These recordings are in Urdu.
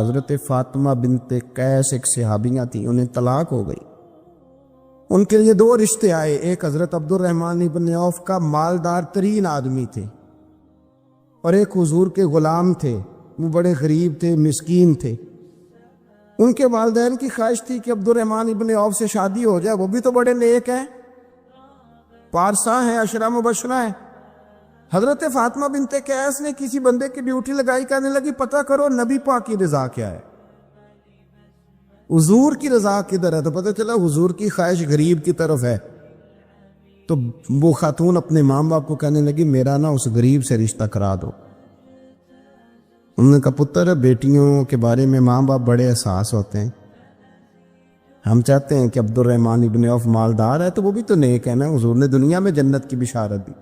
حضرت فاطمہ بنت قیس ایک صحابیہ تھیں، انہیں طلاق ہو گئی۔ ان کے لیے دو رشتے آئے، ایک حضرت عبد الرحمن ابن عوف کا مالدار ترین آدمی تھے، اور ایک حضور کے غلام تھے، وہ بڑے غریب تھے، مسکین تھے۔ ان کے والدین کی خواہش تھی کہ عبد الرحمن ابن عوف سے شادی ہو جائے، وہ بھی تو بڑے نیک ہیں، پارسا ہیں، عشرہ مبشرہ ہیں۔ حضرت فاطمہ بنت قیس نے کسی بندے کی ڈیوٹی لگائی، کہنے لگی پتہ کرو نبی پاک کی رضا کیا ہے، حضور کی رضا کدھر ہے؟ تو پتہ چلا حضور کی خواہش غریب کی طرف ہے۔ تو وہ خاتون اپنے ماں باپ کو کہنے لگی میرا نا اس غریب سے رشتہ کرا دو۔ انہوں نے کہا پتر، بیٹیوں کے بارے میں ماں باپ بڑے احساس ہوتے ہیں، ہم چاہتے ہیں کہ عبد الرحمن ابن عوف مالدار ہے تو وہ بھی تو نیک ہے نا، حضور نے دنیا میں جنت کی بشارت دی،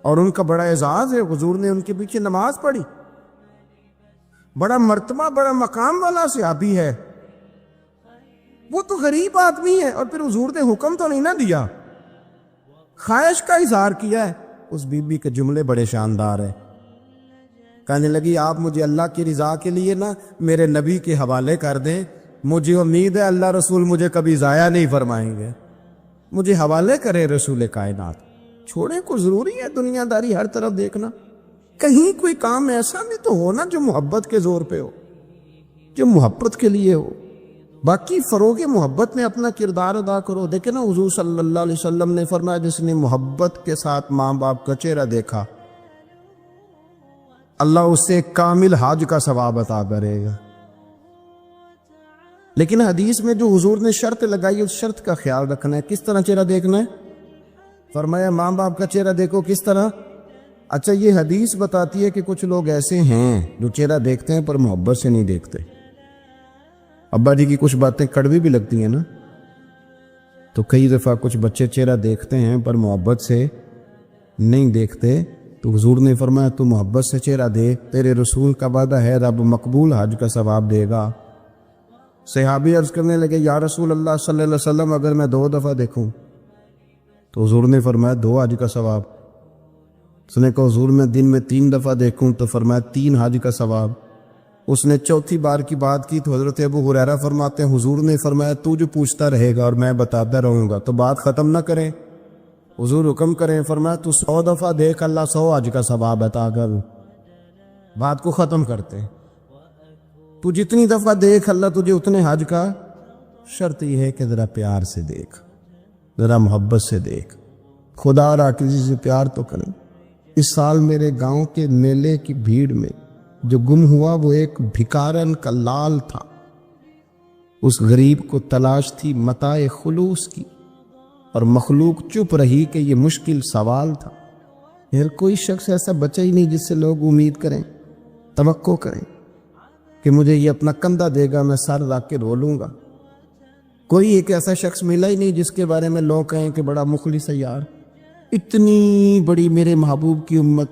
اور ان کا بڑا اعزاز ہے، حضور نے ان کے پیچھے نماز پڑھی، بڑا مرتبہ بڑا مقام والا صحابی ہے، وہ تو غریب آدمی ہے، اور پھر حضور نے حکم تو نہیں نہ دیا، خواہش کا اظہار کیا ہے۔ اس بی بی کے جملے بڑے شاندار ہیں، کہنے لگی آپ مجھے اللہ کی رضا کے لیے نا میرے نبی کے حوالے کر دیں، مجھے امید ہے اللہ رسول مجھے کبھی ضائع نہیں فرمائیں گے، مجھے حوالے کرے رسول کائنات۔ چھوڑیں، کو ضروری ہے دنیا داری ہر طرف دیکھنا، کہیں کوئی کام ایسا بھی تو ہو نا جو محبت کے زور پہ ہو، جو محبت کے لیے ہو، باقی فروغ محبت میں اپنا کردار ادا کرو۔ دیکھیں نا حضور صلی اللہ علیہ وسلم نے فرمایا جس نے محبت کے ساتھ ماں باپ کا چہرہ دیکھا اللہ اسے کامل حج کا ثواب عطا کرے گا۔ لیکن حدیث میں جو حضور نے شرط لگائی اس شرط کا خیال رکھنا ہے۔ کس طرح چہرہ دیکھنا ہے؟ فرمایا ماں باپ کا چہرہ دیکھو۔ کس طرح؟ اچھا، یہ حدیث بتاتی ہے کہ کچھ لوگ ایسے ہیں جو چہرہ دیکھتے ہیں پر محبت سے نہیں دیکھتے۔ ابا جی کی کچھ باتیں کڑوی بھی لگتی ہیں نا، تو کئی دفعہ کچھ بچے چہرہ دیکھتے ہیں پر محبت سے نہیں دیکھتے، تو حضور نے فرمایا تو محبت سے چہرہ دے، تیرے رسول کا وعدہ ہے رب مقبول حج کا ثواب دے گا۔ صحابی عرض کرنے لگے یا رسول اللہ صلی اللہ علیہ وسلم اگر میں 2 دفعہ دیکھوں؟ تو حضور نے فرمایا 2 حج کا ثواب۔ اس نے کہا حضور میں دن میں 3 دفعہ دیکھوں؟ تو فرمایا 3 حج کا ثواب۔ اس نے چوتھی بار کی بات کی تو حضرت ابو ہریرہ فرماتے ہیں حضور نے فرمایا تو جو پوچھتا رہے گا اور میں بتاتا رہوں گا تو بات ختم نہ کریں، حضور حکم کریں، فرمایا تو 100 دفعہ دیکھ اللہ 100 حج کا ثواب عطا کر، بات کو ختم کرتے ہیں۔ تو جتنی دفعہ دیکھ اللہ تجھے اتنے حج کا، شرط یہ ہے کہ ذرا پیار سے دیکھ، ذرا محبت سے دیکھ، خدا را کسی سے پیار تو کریں۔ اس سال میرے گاؤں کے میلے کی بھیڑ میں جو گم ہوا وہ ایک بھکارن کا لال تھا، اس غریب کو تلاش تھی متاع خلوص کی، اور مخلوق چپ رہی کہ یہ مشکل سوال تھا۔ پھر کوئی شخص ایسا بچا ہی نہیں جس سے لوگ امید کریں، توقع کریں کہ مجھے یہ اپنا کندھا دے گا میں سر رکھ کے رو لوں گا۔ کوئی ایک ایسا شخص ملا ہی نہیں جس کے بارے میں لوگ کہیں کہ بڑا مخلص ہے یار، اتنی بڑی میرے محبوب کی امت،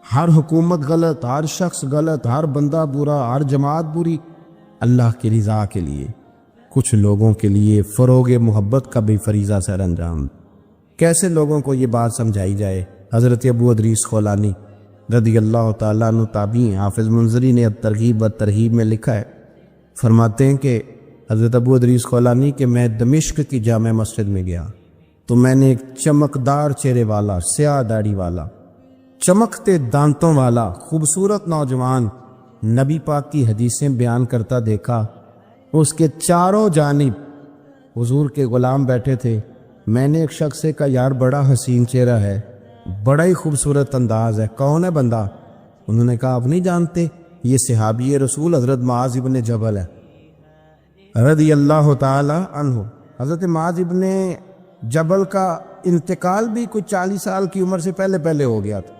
ہر حکومت غلط، ہر شخص غلط، ہر بندہ برا، ہر جماعت بری، اللہ کی رضا کے لیے کچھ لوگوں کے لیے فروغ محبت کا بھی فریضہ سر انجام۔ کیسے لوگوں کو یہ بات سمجھائی جائے؟ حضرت ابو ادریس خولانی رضی اللہ تعالیٰ عنہ تابعی، حافظ منذری نے الترغیب والترہیب میں لکھا ہے، فرماتے ہیں کہ حضرت ابو ادریس خولانی کہ میں دمشق کی جامع مسجد میں گیا تو میں نے ایک چمکدار چہرے والا، سیاہ داڑھی والا، چمکتے دانتوں والا خوبصورت نوجوان نبی پاک کی حدیثیں بیان کرتا دیکھا۔ اس کے چاروں جانب حضور کے غلام بیٹھے تھے۔ میں نے ایک شخص سے کہا یار بڑا حسین چہرہ ہے، بڑا ہی خوبصورت انداز ہے، کون ہے بندہ؟ انہوں نے کہا آپ نہیں جانتے، یہ صحابی رسول حضرت معاذ ابن جبل ہے رضی اللہ تعالی عنہ۔ حضرت معاذ ابن جبل کا انتقال بھی کوئی 40 سال کی عمر سے پہلے ہو گیا تھا،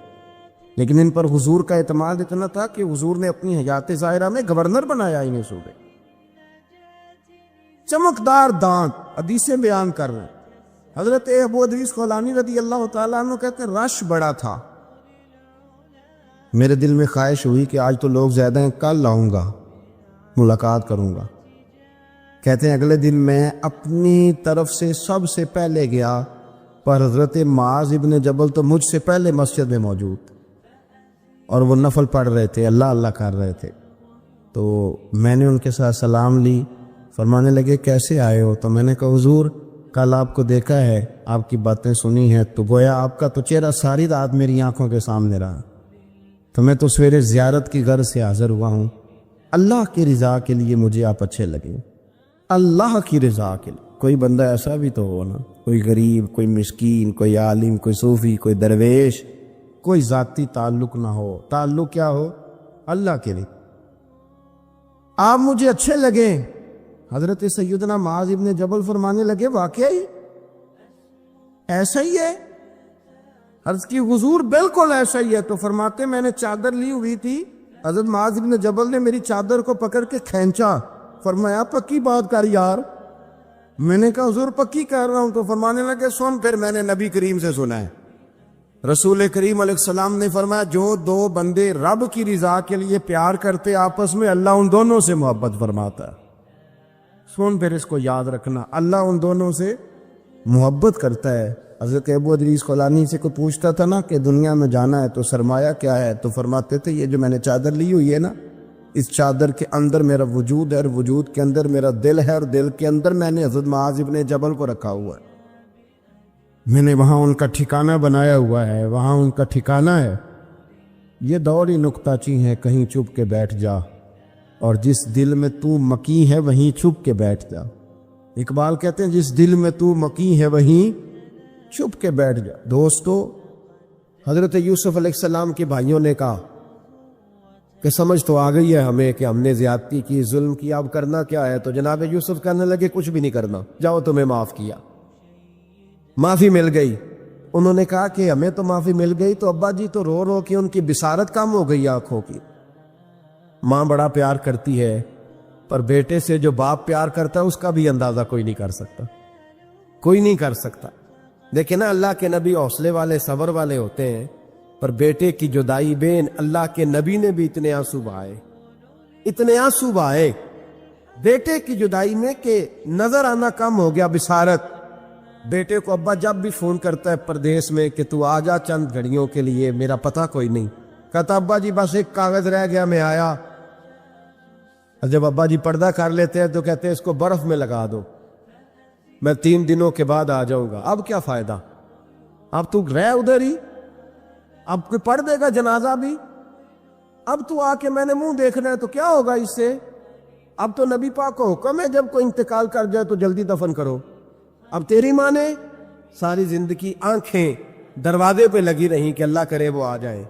لیکن ان پر حضور کا اعتماد اتنا تھا کہ حضور نے اپنی حیات ظاہرہ میں گورنر بنایا انہیں صوبے۔ چمکدار دانت، حدیثیں بیان کر رہے ہیں۔ حضرت ابو ادریس خولانی رضی اللہ تعالیٰ عنہ کہتے ہیں رش بڑا تھا، میرے دل میں خواہش ہوئی کہ آج تو لوگ زیادہ ہیں، کل آؤں گا ملاقات کروں گا۔ کہتے ہیں اگلے دن میں اپنی طرف سے سب سے پہلے گیا، پر حضرت معاذ ابن جبل تو مجھ سے پہلے مسجد میں موجود، اور وہ نفل پڑھ رہے تھے، اللہ اللہ کر رہے تھے۔ تو میں نے ان کے ساتھ سلام لی. فرمانے لگے کیسے آئے ہو؟ تو میں نے کہا حضور کل آپ کو دیکھا ہے، آپ کی باتیں سنی ہیں، تو گویا آپ کا تو چہرہ ساری رات میری آنکھوں کے سامنے رہا، تو میں تو سویرے زیارت کی غرض سے حاضر ہوا ہوں. اللہ کی رضا کے لیے مجھے آپ اچھے لگے، اللہ کی رضا کے لیے. کوئی بندہ ایسا بھی تو ہو نا، کوئی غریب، کوئی مسکین، کوئی عالم، کوئی صوفی، کوئی درویش، کوئی ذاتی تعلق نہ ہو. تعلق کیا ہو؟ اللہ کے لیے. آپ مجھے اچھے لگے. حضرت سیدنا معاذ ابن جبل فرمانے لگے واقعی ایسا ہی ہے؟ عرض کی حضور بالکل ایسا ہی ہے. تو فرماتے میں نے چادر لی ہوئی تھی، حضرت معاذ ابن جبل نے میری چادر کو پکڑ کے کھینچا. فرمایا پکی بات کر یار. میں نے کہا حضور پکی کر رہا ہوں. تو فرمانے لگے سن. پھر میں نے نبی کریم سے سنا ہے، رسول کریم علیہ السلام نے فرمایا جو دو بندے رب کی رضا کے لیے پیار کرتے آپس میں، اللہ ان دونوں سے محبت فرماتا ہے. سن پھر اس کو یاد رکھنا، اللہ ان دونوں سے محبت کرتا ہے. حضرت ابو ادریس خولانی سے کوئی پوچھتا تھا نا کہ دنیا میں جانا ہے تو سرمایہ کیا ہے، تو فرماتے تھے یہ جو میں نے چادر لی ہوئی ہے نا، اس چادر کے اندر میرا وجود ہے، اور وجود کے اندر میرا دل ہے، اور دل کے اندر میں نے حضرت معاذ ابن جبل کو رکھا ہوا ہے. میں نے وہاں ان کا ٹھکانہ بنایا ہوا ہے، وہاں ان کا ٹھکانہ ہے. یہ دوڑی نکتہ چی ہے، کہیں چھپ کے بیٹھ جا، اور جس دل میں تو مکی ہے وہیں چھپ کے بیٹھ جا. اقبال کہتے ہیں جس دل میں تو مکی ہے وہیں چھپ کے بیٹھ جا. دوستو، حضرت یوسف علیہ السلام کے بھائیوں نے کہا کہ سمجھ تو آ گئی ہے ہمیں کہ ہم نے زیادتی کی، ظلم کیا، اب کرنا کیا ہے؟ تو جناب یوسف کہنے لگے کچھ بھی نہیں کرنا، جاؤ تمہیں معاف کیا. معافی مل گئی. انہوں نے کہا کہ ہمیں تو معافی مل گئی، تو ابا جی تو رو رو کے ان کی بصارت کم ہو گئی آنکھوں کی. ماں بڑا پیار کرتی ہے، پر بیٹے سے جو باپ پیار کرتا ہے اس کا بھی اندازہ کوئی نہیں کر سکتا، کوئی نہیں کر سکتا. دیکھیں نا، اللہ کے نبی حوصلے والے، صبر والے ہوتے ہیں، پر بیٹے کی جدائی بین اللہ کے نبی نے بھی اتنے آنسو بہائے، اتنے آنسو بہائے بیٹے کی جدائی میں کہ نظر آنا کم ہو گیا بصارت. بیٹے کو ابا جب بھی فون کرتا ہے پردیس میں کہ تو آ جا چند گھڑیوں کے لیے، میرا پتہ کوئی نہیں. کہتا ابا جی بس ایک کاغذ رہ گیا، میں آیا. جب ابا جی پردہ کر لیتے ہیں تو کہتے ہیں اس کو برف میں لگا دو، میں 3 دنوں کے بعد آ جاؤں گا. اب کیا فائدہ، اب تو رہ ادھر ہی، اب کوئی پڑھ دے گا جنازہ بھی، اب تو آ کے میں نے منہ دیکھنا ہے تو کیا ہوگا اس سے؟ اب تو نبی پاک کو حکم ہے جب کوئی انتقال کر جائے تو جلدی دفن کرو. اب تیری ماں نے ساری زندگی آنکھیں دروازے پہ لگی رہیں کہ اللہ کرے وہ آ جائے.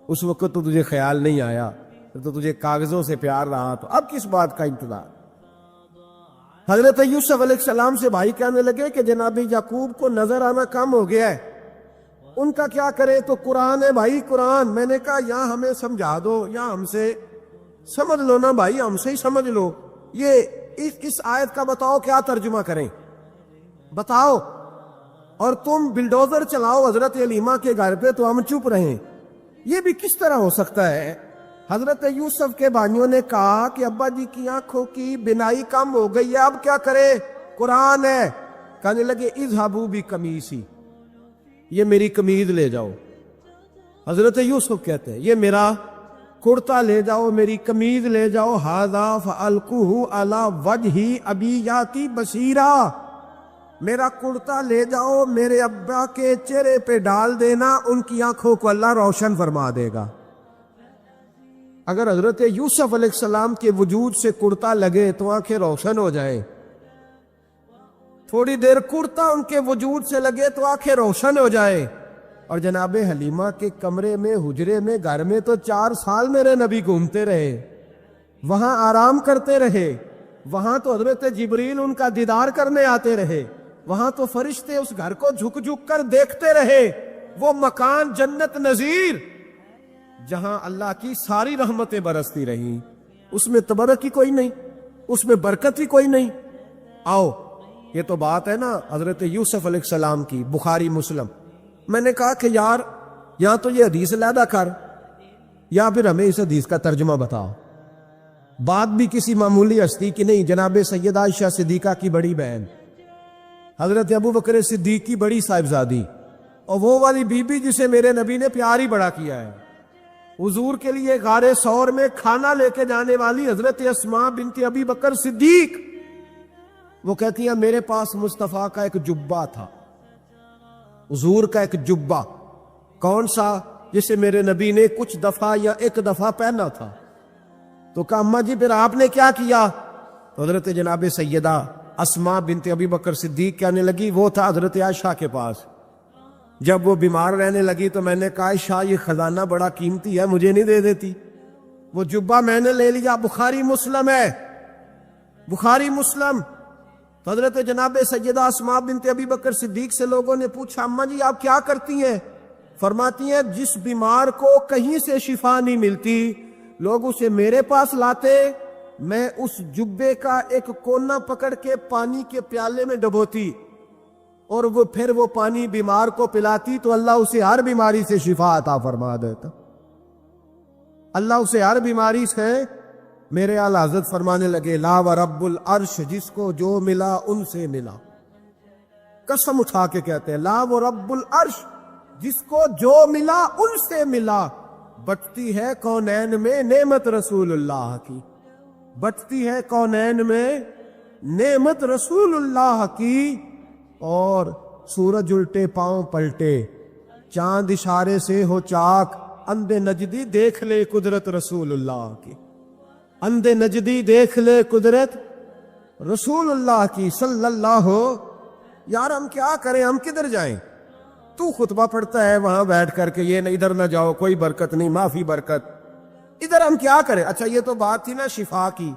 اس وقت تو تجھے خیال نہیں آیا، تو تجھے کاغذوں سے پیار رہا، تو اب کس بات کا انتظار؟ حضرت یوسف علیہ السلام سے بھائی کہنے لگے کہ جناب یعقوب کو نظر آنا کم ہو گیا ہے، ان کا کیا کرے؟ تو قرآن ہے بھائی، قرآن. میں نے کہا یا ہمیں سمجھا دو یا ہم سے سمجھ لو نا بھائی، ہم سے ہی سمجھ لو. یہ اس آیت کا بتاؤ کیا ترجمہ کریں، بتاؤ. اور تم بلڈوزر چلاؤ حضرت علیمہ کے گھر پہ تو ہم چپ رہیں. یہ بھی کس طرح ہو سکتا ہے؟ حضرت یوسف کے بھائیوں نے کہا کہ ابا جی کی آنکھوں کی بینائی کم ہو گئی ہے، اب کیا کرے؟ قرآن ہے. کہنے لگے اذهبوا بقمیصی، یہ میری قمیض لے جاؤ. حضرت یوسف کہتے ہیں یہ میرا کرتا لے جاؤ، میری قمیض لے جاؤ. ھذا فالقوہ علی وجہ ابی یاتی بصیرا، میرا کرتا لے جاؤ، میرے ابا کے چہرے پہ ڈال دینا، ان کی آنکھوں کو اللہ روشن فرما دے گا. اگر حضرت یوسف علیہ السلام کے وجود سے کرتا لگے تو آنکھیں روشن ہو جائیں، تھوڑی دیر کرتا ان کے وجود سے لگے تو آنکھیں روشن ہو جائے. اور جناب حلیمہ کے کمرے میں، حجرے میں، گھر میں تو 4 سال میرے نبی گھومتے رہے، وہاں آرام کرتے رہے، وہاں تو حضرت جبریل ان کا دیدار کرنے آتے رہے، وہاں تو فرشتے اس گھر کو جھک جھک کر دیکھتے رہے. وہ مکان جنت نظیر جہاں اللہ کی ساری رحمتیں برستی رہیں، اس میں تبرک ہی کوئی نہیں، اس میں برکت ہی کوئی نہیں. آؤ، یہ تو بات ہے نا حضرت یوسف علیہ السلام کی، بخاری مسلم. میں نے کہا کہ یار یا تو یہ حدیث علیحدہ کر یا پھر ہمیں اس حدیث کا ترجمہ بتاؤ. بات بھی کسی معمولی ہستی کی نہیں، جناب سیدہ عائشہ صدیقہ کی بڑی بہن، حضرت ابو بکر صدیق کی بڑی صاحبزادی، اور وہ والی بی بی جسے میرے نبی نے پیار ہی بڑا کیا ہے، حضور کے لیے غار ثور میں کھانا لے کے جانے والی حضرت اسماء بنت ابی بکر صدیق، وہ کہتی ہیں میرے پاس مصطفیٰ کا ایک جبہ تھا، حضور کا ایک جبہ، کون سا؟ جسے میرے نبی نے کچھ دفعہ یا ایک دفعہ پہنا تھا۔ تو کہا اماں جی پھر آپ نے کیا کیا؟ تو حضرت جناب سیدہ اسماء بنت ابی بکر صدیق کہنے لگی وہ تھا حضرت عائشہ کے پاس، جب وہ بیمار رہنے لگی تو میں نے کہا عائشہ یہ خزانہ بڑا قیمتی ہے، مجھے نہیں دے دیتی؟ وہ جبہ میں نے لے لیا، بخاری مسلم ہے، بخاری مسلم۔ تو حضرت جناب سیدہ اسماء بنت ابی بکر صدیق سے لوگوں نے پوچھا اماں جی آپ کیا کرتی ہیں؟ فرماتی ہیں جس بیمار کو کہیں سے شفا نہیں ملتی لوگ اسے میرے پاس لاتے، میں اس جبے کا ایک کونا پکڑ کے پانی کے پیالے میں ڈبوتی اور وہ پھر وہ پانی بیمار کو پلاتی تو اللہ اسے ہر بیماری سے شفا عطا فرما دیتا، اللہ اسے ہر بیماری سے۔ میرے اعلی حضرت فرمانے لگے لا و رب العرش، جس کو جو ملا ان سے ملا، قسم اٹھا کے کہتے ہیں لا و رب العرش، جس کو جو ملا ان سے ملا۔ بٹتی ہے کونین میں نعمت رسول اللہ کی، بٹتی ہے کونین میں نعمت رسول اللہ کی، اور سورج الٹے پاؤں پلٹے، چاند اشارے سے ہو چاک، اندھے نجدی دیکھ لے قدرت رسول اللہ کی، اندھے نجدی دیکھ لے قدرت رسول اللہ کی صلی اللہ ہو۔ یار ہم کیا کریں، ہم کدھر جائیں؟ تو خطبہ پڑھتا ہے وہاں بیٹھ کر کے یہ ادھر نہ جاؤ، کوئی برکت نہیں، معافی برکت، ادھر ہم کیا کریں؟ اچھا یہ تو بات تھی نا شفا کی،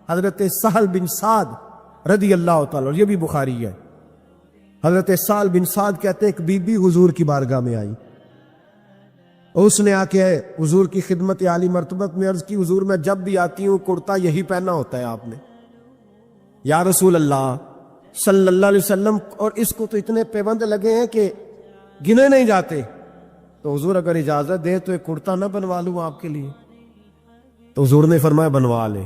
حضرت سہل بن سعد رضی اللہ تعالیٰ، یہ بھی بخاری ہے، حضرت سہل بن سعد کہتے ہیں ایک بی بی حضور کی بارگاہ میں آئی، اس نے آ کے حضور کی خدمت عالی مرتبت میں عرض کی حضور میں جب بھی آتی ہوں کرتا یہی پہنا ہوتا ہے آپ نے، یا رسول اللہ صلی اللہ علیہ وسلم، اور اس کو تو اتنے پیبند لگے ہیں کہ گنے نہیں جاتے، تو حضور اگر اجازت دے تو ایک کرتا نہ بنوا لوں آپ کے لیے؟ تو حضور نے فرمایا بنوا لے۔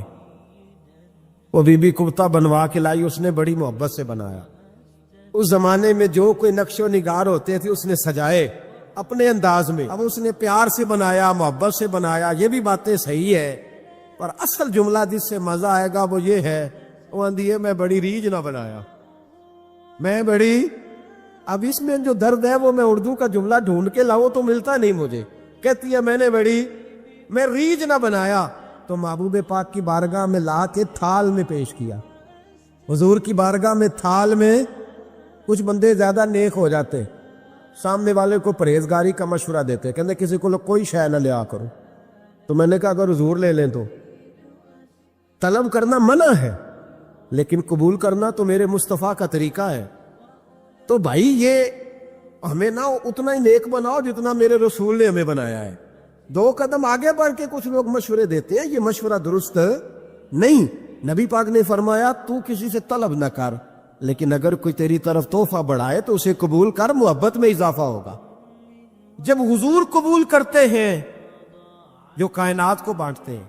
وہ بی بی کرتا بنوا کے لائی، اس نے بڑی محبت سے بنایا، اس زمانے میں جو کوئی نقش و نگار ہوتے تھے اس نے سجائے اپنے انداز میں، اب اس نے پیار سے بنایا، محبت سے بنایا، یہ بھی باتیں صحیح ہے، پر اصل جملہ جس سے مزہ آئے گا وہ یہ ہے، وہ اندھی ہے میں بڑی ریج نہ بنایا، میں بڑی، اب اس میں جو درد ہے وہ میں اردو کا جملہ ڈھونڈ کے لاؤں تو ملتا نہیں مجھے، کہتی ہے میں نے بڑی، میں ریج نہ بنایا، تو محبوب پاک کی بارگاہ میں لا کے تھال میں پیش کیا، حضور کی بارگاہ میں تھال میں۔ کچھ بندے زیادہ نیک ہو جاتے، سامنے والے کو پرہیزگاری کا مشورہ دیتے، کہتے کسی کو کوئی شے نہ لیا کرو، تو میں نے کہا اگر حضور لے لیں تو طلب کرنا منع ہے لیکن قبول کرنا تو میرے مصطفیٰ کا طریقہ ہے، تو بھائی یہ ہمیں نہ اتنا ہی نیک بناؤ جتنا میرے رسول نے ہمیں بنایا ہے۔ دو قدم آگے بڑھ کے کچھ لوگ مشورے دیتے ہیں، یہ مشورہ درست نہیں۔ نبی پاک نے فرمایا تو کسی سے طلب نہ کر، لیکن اگر کوئی تیری طرف تحفہ بڑھائے تو اسے قبول کر، محبت میں اضافہ ہوگا۔ جب حضور قبول کرتے ہیں جو کائنات کو بانٹتے ہیں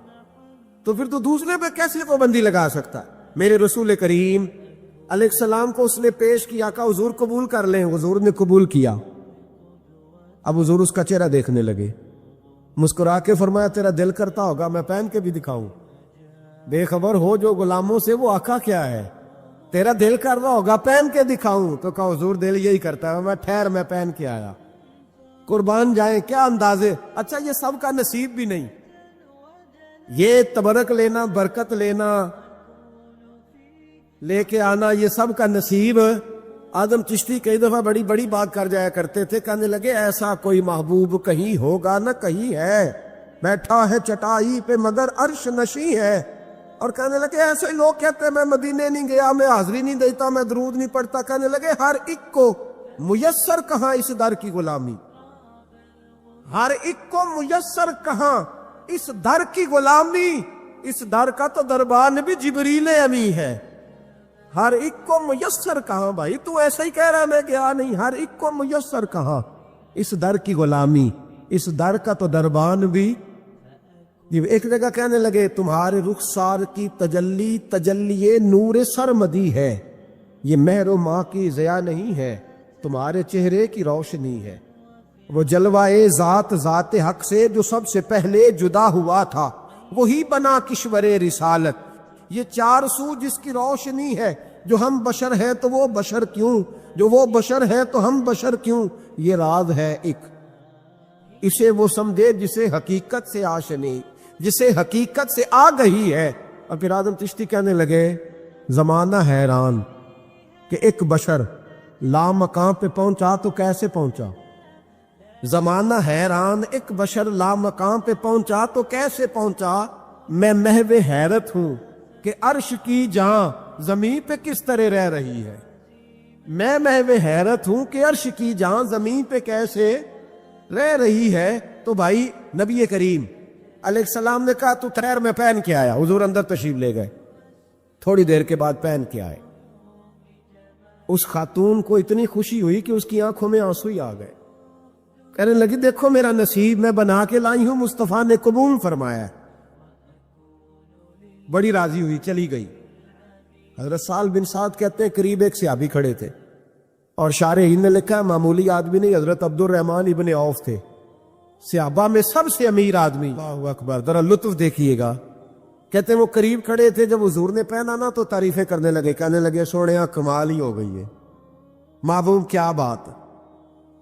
تو پھر تو دوسرے پہ کیسے پابندی لگا سکتا ہے؟ میرے رسول کریم علیہ السلام کو اس نے پیش کیا، کہا حضور قبول کر لیں، حضور نے قبول کیا۔ اب حضور اس کا چہرہ دیکھنے لگے، مسکرا کے فرمایا تیرا دل کرتا ہوگا میں پہن کے بھی دکھاؤں، بے خبر ہو جو غلاموں سے وہ آقا کیا ہے، تیرا دل کر رہا ہوگا پہن کے دکھاؤں؟ تو کہا حضور دل یہی کرتا ہے، میں ٹھہر میں پہن کے آیا، قربان جائیں کیا اندازے۔ اچھا یہ سب کا نصیب بھی نہیں، یہ تبرک لینا، برکت لینا، لے کے آنا، یہ سب کا نصیب۔ آدم چشتی کئی دفعہ بڑی بڑی بات کر جایا کرتے تھے، کہنے لگے ایسا کوئی محبوب کہیں ہوگا نہ کہیں ہے، بیٹھا ہے چٹائی پہ مگر عرش نشیں ہے، اور کہنے لگے ایسے ہی لوگ کہتے ہیں میں مدینے نہیں گیا، میں حاضری نہیں دیتا، میں درود نہیں پڑھتا، کہنے لگے ہر ایک کو میسر کہاں اس در کی غلامی، ہر ایک کو میسر کہاں اس در کی غلامی، اس در کا تو دربان بھی جبریل امی ہے، ہر ایک کو میسر کہاں۔ بھائی تو ایسا ہی کہہ رہا میں گیا نہیں، ہر ایک کو میسر کہاں اس در کی غلامی، اس در کا تو دربان بھی۔ ایک جگہ کہنے لگے تمہارے رخسار کی تجلی تجلی نور سرمدی ہے، یہ مہر و ماں کی ضیا نہیں ہے، تمہارے چہرے کی روشنی ہے۔ وہ جلوائے ذات ذات حق سے جو سب سے پہلے جدا ہوا تھا، وہی بنا کشور رسالت۔ یہ چار سو جس کی روشنی ہے، جو ہم بشر ہیں تو وہ بشر کیوں، جو وہ بشر ہے تو ہم بشر کیوں، یہ راز ہے ایک۔ اسے وہ سمجھے جسے حقیقت سے آشنی، جسے حقیقت سے آگہی ہے۔ اور پھر اعظم چشتی کہنے لگے زمانہ حیران کہ ایک بشر لامقام پہ پہنچا تو کیسے پہنچا، زمانہ حیران ایک بشر لامقام پہ پہنچا تو کیسے پہنچا۔ میں محو حیرت ہوں کہ عرش کی جہاں زمین پہ کس طرح رہ رہی ہے، میں محو حیرت ہوں کہ عرش کی جہاں زمین پہ کیسے رہ رہی ہے۔ تو بھائی نبی کریم علیہ السلام نے کہا تو تیر میں پہن کے آیا، حضور اندر تشریف لے گئے، تھوڑی دیر کے بعد پہن کے آئے۔ اس خاتون کو اتنی خوشی ہوئی کہ اس کی آنکھوں میں آنسو ہی آ گئے، کہنے لگی دیکھو میرا نصیب میں بنا کے لائی ہوں، مصطفیٰ نے قبول فرمایا ہے۔ بڑی راضی ہوئی، چلی گئی۔ حضرت سال بن سعد کہتے ہیں قریب ایک صحابی کھڑے تھے، اور شارحین نے لکھا ہے معمولی آدمی نہیں، حضرت عبد الرحمن ابن عوف تھے، صحابہ میں سب سے امیر آدمی۔ اللہ اکبر، ذرا لطف دیکھیے گا۔ کہتے ہیں وہ قریب کھڑے تھے، جب حضور نے پہنا نا تو تعریفیں کرنے لگے، کہنے لگے سوڑیاں کمال ہی ہو گئی ہے، معبوم کیا بات۔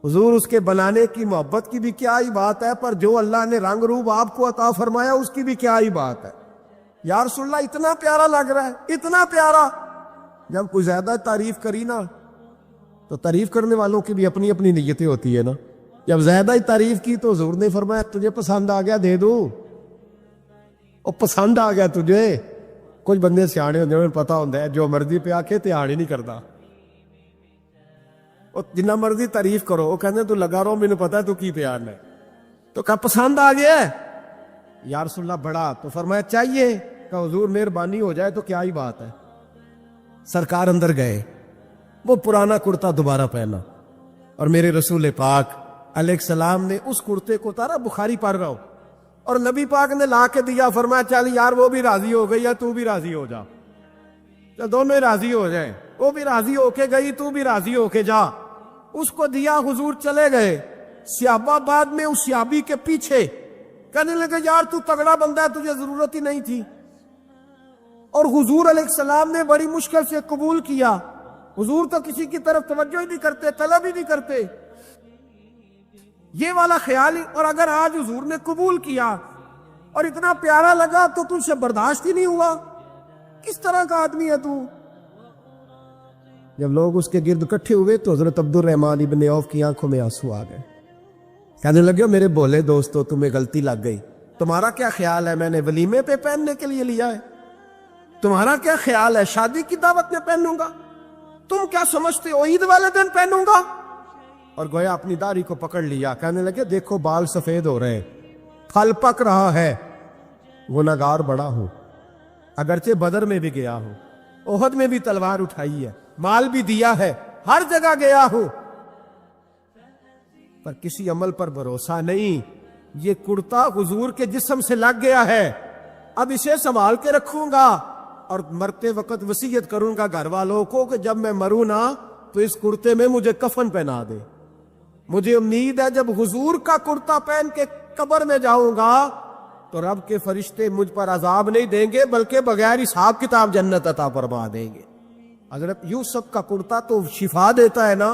حضور اس کے بنانے کی محبت کی بھی کیا ہی بات ہے، پر جو اللہ نے رنگ روپ آپ کو عطا فرمایا اس کی بھی کیا ہی بات ہے۔ یا رسول اللہ اتنا پیارا لگ رہا ہے، اتنا پیارا۔ جب کوئی زیادہ تعریف کری نا تو تعریف کرنے والوں کی بھی اپنی اپنی نیتیں ہوتی ہے نا۔ جب زیادہ ہی تعریف کی تو حضور نے فرمایا تجھے پسند آ گیا دے دوں، اور پسند آ گیا تجھے۔ کچھ بندے سیانے ہوتے ہیں، پتا ہوتا ہے جو مرضی پہ آ کے دھیان ہی نہیں کرتا، اور جنہ مرضی تعریف کرو وہ کہتے تو لگا رہو مجھے پتا ہے تو کی پیار ہے۔ تو کہا پسند آ گیا ہے یا رسول اللہ بڑا، تو فرمایا چاہیے، کہ حضور مہربانی ہو جائے تو کیا ہی بات ہے۔ سرکار اندر گئے، وہ پرانا کرتا دوبارہ پہنا، اور میرے رسول پاک علیہ السلام نے اس کرتے کو اتارا، بخاری پڑھ رہا ہو، اور نبی پاک نے لا کے دیا، فرمایا چل یار وہ بھی راضی ہو گئی ہے تو بھی راضی ہو جا، چل دونوں ہی راضی ہو جائیں، وہ بھی راضی ہو کے گئی تو بھی راضی ہو کے جا۔ اس کو دیا، حضور چلے گئے۔ صحابہ بعد میں اس صحابی کے پیچھے کہنے لگے یار تو تگڑا بندہ ہے، تجھے ضرورت ہی نہیں تھی۔ اور حضور علیہ السلام نے بڑی مشکل سے قبول کیا۔ حضور تو کسی کی طرف توجہ ہی نہیں کرتے، طلب ہی نہیں کرتے، یہ والا خیال ہی۔ اور اگر آج حضور نے قبول کیا اور اتنا پیارا لگا تو تجھ سے برداشت ہی نہیں ہوا، کس طرح کا آدمی ہے تو؟ جب لوگ اس کے گرد اکٹھے ہوئے تو حضرت عبد الرحمن ابن عوف کی آنکھوں میں آنسو آ گئے، کہنے لگے میرے بولے دوستو تمہیں غلطی لگ گئی، تمہارا کیا خیال ہے میں نے ولیمے پہ پہننے کے لیے لیا ہے؟ تمہارا کیا خیال ہے شادی کی دعوت میں پہنوں گا؟ تم کیا سمجھتے ہو عید والے دن پہنوں گا؟ اور گویا اپنی داڑھی کو پکڑ لیا، کہنے لگے دیکھو بال سفید ہو رہے ہیں، پھل پک رہا ہے، گنہگار بڑا ہوں، اگرچہ بدر میں بھی گیا ہوں، احد میں بھی تلوار اٹھائی ہے، مال بھی دیا ہے، ہر جگہ گیا ہوں، پر کسی عمل پر بھروسہ نہیں۔ یہ کرتا حضور کے جسم سے لگ گیا ہے، اب اسے سنبھال کے رکھوں گا، اور مرتے وقت وصیت کروں گا گھر والوں کو کہ جب میں مروں نا تو اس کرتے میں مجھے کفن پہنا دے۔ مجھے امید ہے جب حضور کا کرتا پہن کے قبر میں جاؤں گا تو رب کے فرشتے مجھ پر عذاب نہیں دیں گے، بلکہ بغیر حساب کتاب جنت عطا فرما دیں گے۔ حضرت یوسف کا کرتا تو شفا دیتا ہے نا،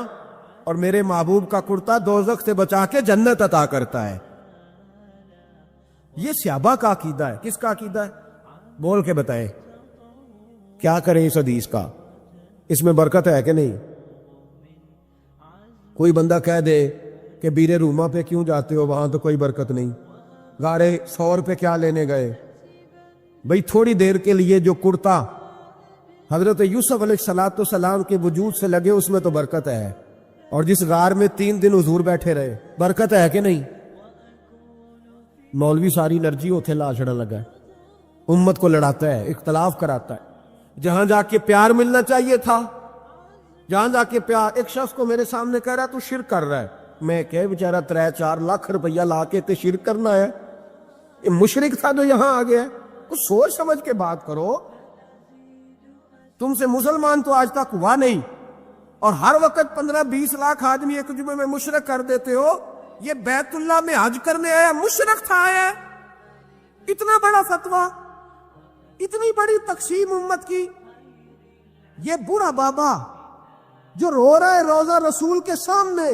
اور میرے محبوب کا کرتا دوزخ سے بچا کے جنت عطا کرتا ہے۔ یہ صحابہ کا عقیدہ ہے۔ کس کا عقیدہ ہے؟ بول کے بتائیں، کیا کریں اس حدیث کا؟ اس میں برکت ہے کہ نہیں؟ کوئی بندہ کہہ دے کہ بیرے روما پہ کیوں جاتے ہو، وہاں تو کوئی برکت نہیں، گارے 100 روپے کیا لینے گئے؟ بھئی تھوڑی دیر کے لیے جو کرتا حضرت یوسف علیہ السلام کے وجود سے لگے اس میں تو برکت ہے، اور جس غار میں 3 دن حضور بیٹھے رہے برکت ہے کہ نہیں؟ مولوی ساری انرجی ہوتے لا چھڑا لگا ہے، امت کو لڑاتا ہے، اختلاف کراتا ہے۔ جہاں جا کے پیار ملنا چاہیے تھا، جہاں جا کے پیار، ایک شخص کو میرے سامنے کہہ رہا ہے تو شرک کر رہا ہے، میں کہ بیچارہ 3-4 لاکھ روپیہ لا کے تے شرک کرنا ہے، یہ مشرک تھا جو یہاں آ گیا ہے، کچھ سوچ سمجھ کے بات کرو۔ تم سے مسلمان تو آج تک ہوا نہیں، اور ہر وقت 15-20 لاکھ آدمی ایک جمعے میں مشرک کر دیتے ہو، یہ بیت اللہ میں حج کرنے آیا مشرک تھا آیا ہے؟ اتنا بڑا فتویٰ، اتنی بڑی تقسیم امت کی. یہ بوڑھا بابا جو رو رہا ہے روزہ رسول کے سامنے،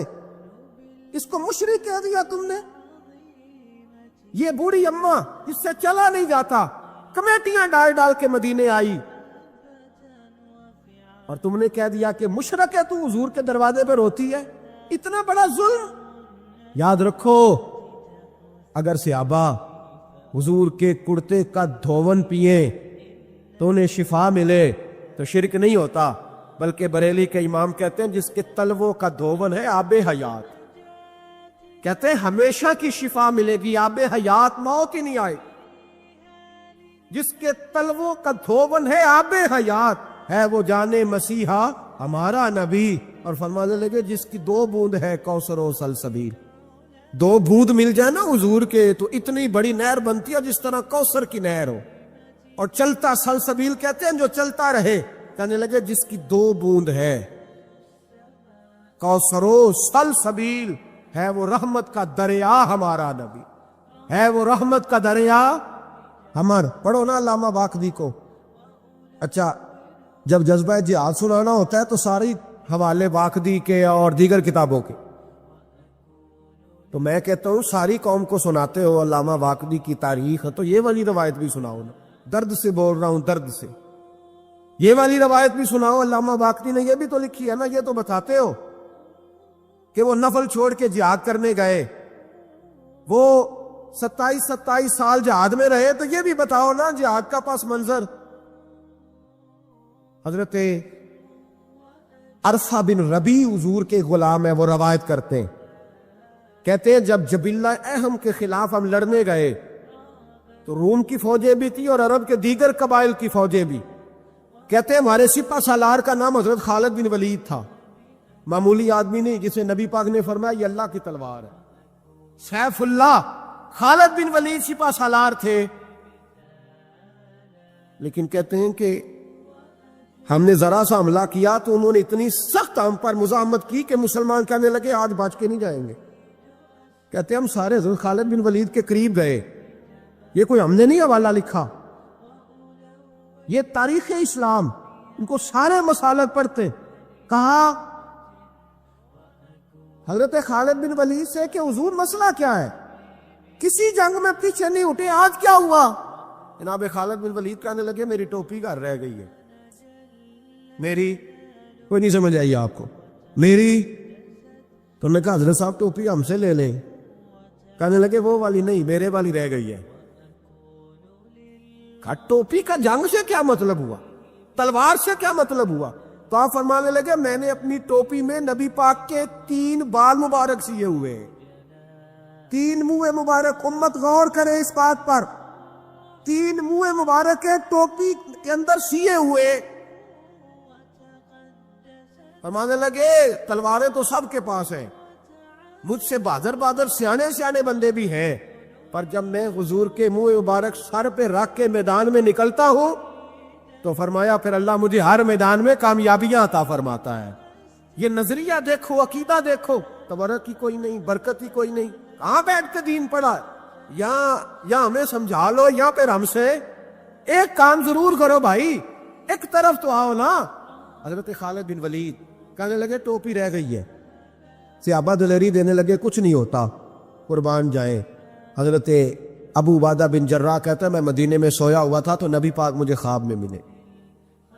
اس کو مشرک کہہ دیا تم نے. یہ بوڑھی اماں اس سے چلا نہیں جاتا، کمیٹیاں ڈال ڈال کے مدینے آئی، اور تم نے کہہ دیا کہ مشرک ہے، تو حضور کے دروازے پہ روتی ہے. اتنا بڑا ظلم. یاد رکھو، اگر صحابہ حضور کے کرتے کا دھون پیے تو انہیں شفا ملے تو شرک نہیں ہوتا، بلکہ بریلی کے امام کہتے ہیں جس کے تلووں کا دھون ہے آب حیات، کہتے ہیں ہمیشہ کی شفا ملے گی، آب حیات، موت ہی نہیں آئے. جس کے تلووں کا دھون ہے آب حیات ہے وہ جانے مسیحا ہمارا نبی. اور فرمانے لگے جس کی 2 بوند ہے کوثر و سلسبیل، 2 بوند مل جائے نا حضور کے تو اتنی بڑی نہر بنتی ہے جس طرح کوثر کی نہر ہو. اور چلتا سلسبیل کہتے ہیں جو چلتا رہے. کہنے لگے جس کی 2 بوند ہے کوثر و سلسبیل ہے وہ رحمت کا دریا ہمارا نبی، ہے وہ رحمت کا دریا ہمارا. پڑھو نا علامہ واقدی کو. اچھا، جب جذبہ جہاد سنانا ہوتا ہے تو ساری حوالے واقدی کے اور دیگر کتابوں کے. تو میں کہتا ہوں ساری قوم کو سناتے ہو علامہ واقدی کی تاریخ، تو یہ والی روایت بھی سناؤ نا. درد سے بول رہا ہوں، درد سے. یہ والی روایت بھی سناؤ، علامہ واقدی نے یہ بھی تو لکھی ہے نا. یہ تو بتاتے ہو کہ وہ نفل چھوڑ کے جہاد کرنے گئے، وہ 27 سال جہاد میں رہے. تو یہ بھی بتاؤ نا جہاد کا پس منظر. حضرت عرفہ بن ربیع حضور کے غلام ہے، وہ روایت کرتے ہیں، کہتے ہیں جب جبلہ اہم کے خلاف ہم لڑنے گئے تو روم کی فوجیں بھی تھی اور عرب کے دیگر قبائل کی فوجیں بھی. کہتے ہیں ہمارے سپہ سالار کا نام حضرت خالد بن ولید تھا، معمولی آدمی نہیں جسے نبی پاک نے فرمایا یہ اللہ کی تلوار ہے. سیف اللہ خالد بن ولید سپہ سالار تھے. لیکن کہتے ہیں کہ ہم نے ذرا سا حملہ کیا تو انہوں نے اتنی سخت ہم پر مزاحمت کی کہ مسلمان کہنے لگے آج بچ کے نہیں جائیں گے. کہتے ہیں ہم سارے حضرت خالد بن ولید کے قریب گئے. یہ کوئی ہم نے نہیں حوالہ لکھا، یہ تاریخ اسلام. ان کو سارے مسالک پڑھتے. کہا حضرت خالد بن ولید سے کہ حضور مسئلہ کیا ہے، کسی جنگ میں پیچھے نہیں اٹھے، آج کیا ہوا؟ جناب خالد بن ولید کہنے لگے میری ٹوپی گھر رہ گئی ہے. میری کوئی نہیں سمجھ آئی آپ کو؟ میری. تو انہوں نے کہا حضرت صاحب ٹوپی ہم سے لے لیں. کہنے لگے وہ والی نہیں، میرے والی رہ گئی ہے. کہا ٹوپی کا جنگ سے کیا مطلب ہوا، تلوار سے کیا مطلب ہوا؟ تو آپ فرمانے لگے میں نے اپنی ٹوپی میں نبی پاک کے 3 بال مبارک سیے ہوئے، 3 منہ مبارک. امت غور کرے اس بات پر، 3 منہ مبارک ہے ٹوپی کے اندر سیے ہوئے. فرمانے لگے تلواریں تو سب کے پاس ہیں، مجھ سے بہادر سیانے بندے بھی ہیں، پر جب میں حضور کے منہ مبارک سر پہ رکھ کے میدان میں نکلتا ہوں تو فرمایا پھر اللہ مجھے ہر میدان میں کامیابیاں عطا فرماتا ہے. یہ نظریہ دیکھو، عقیدہ دیکھو، تبرک ہی کوئی نہیں، برکت ہی کوئی نہیں. کہاں بیٹھ کے دین پڑھا؟ یا ہمیں سمجھا لو یا پھر ہم سے ایک کام ضرور کرو بھائی، ایک طرف تو آؤ نا. حضرت خالد بن ولید کہنے لگے ٹوپی رہ گئی ہے. صحابہ دلیری دینے لگے کچھ نہیں ہوتا، قربان جائیں. حضرت ابو عبیدہ بن جراح کہتا ہے میں مدینے میں سویا ہوا تھا تو نبی پاک مجھے خواب میں ملے.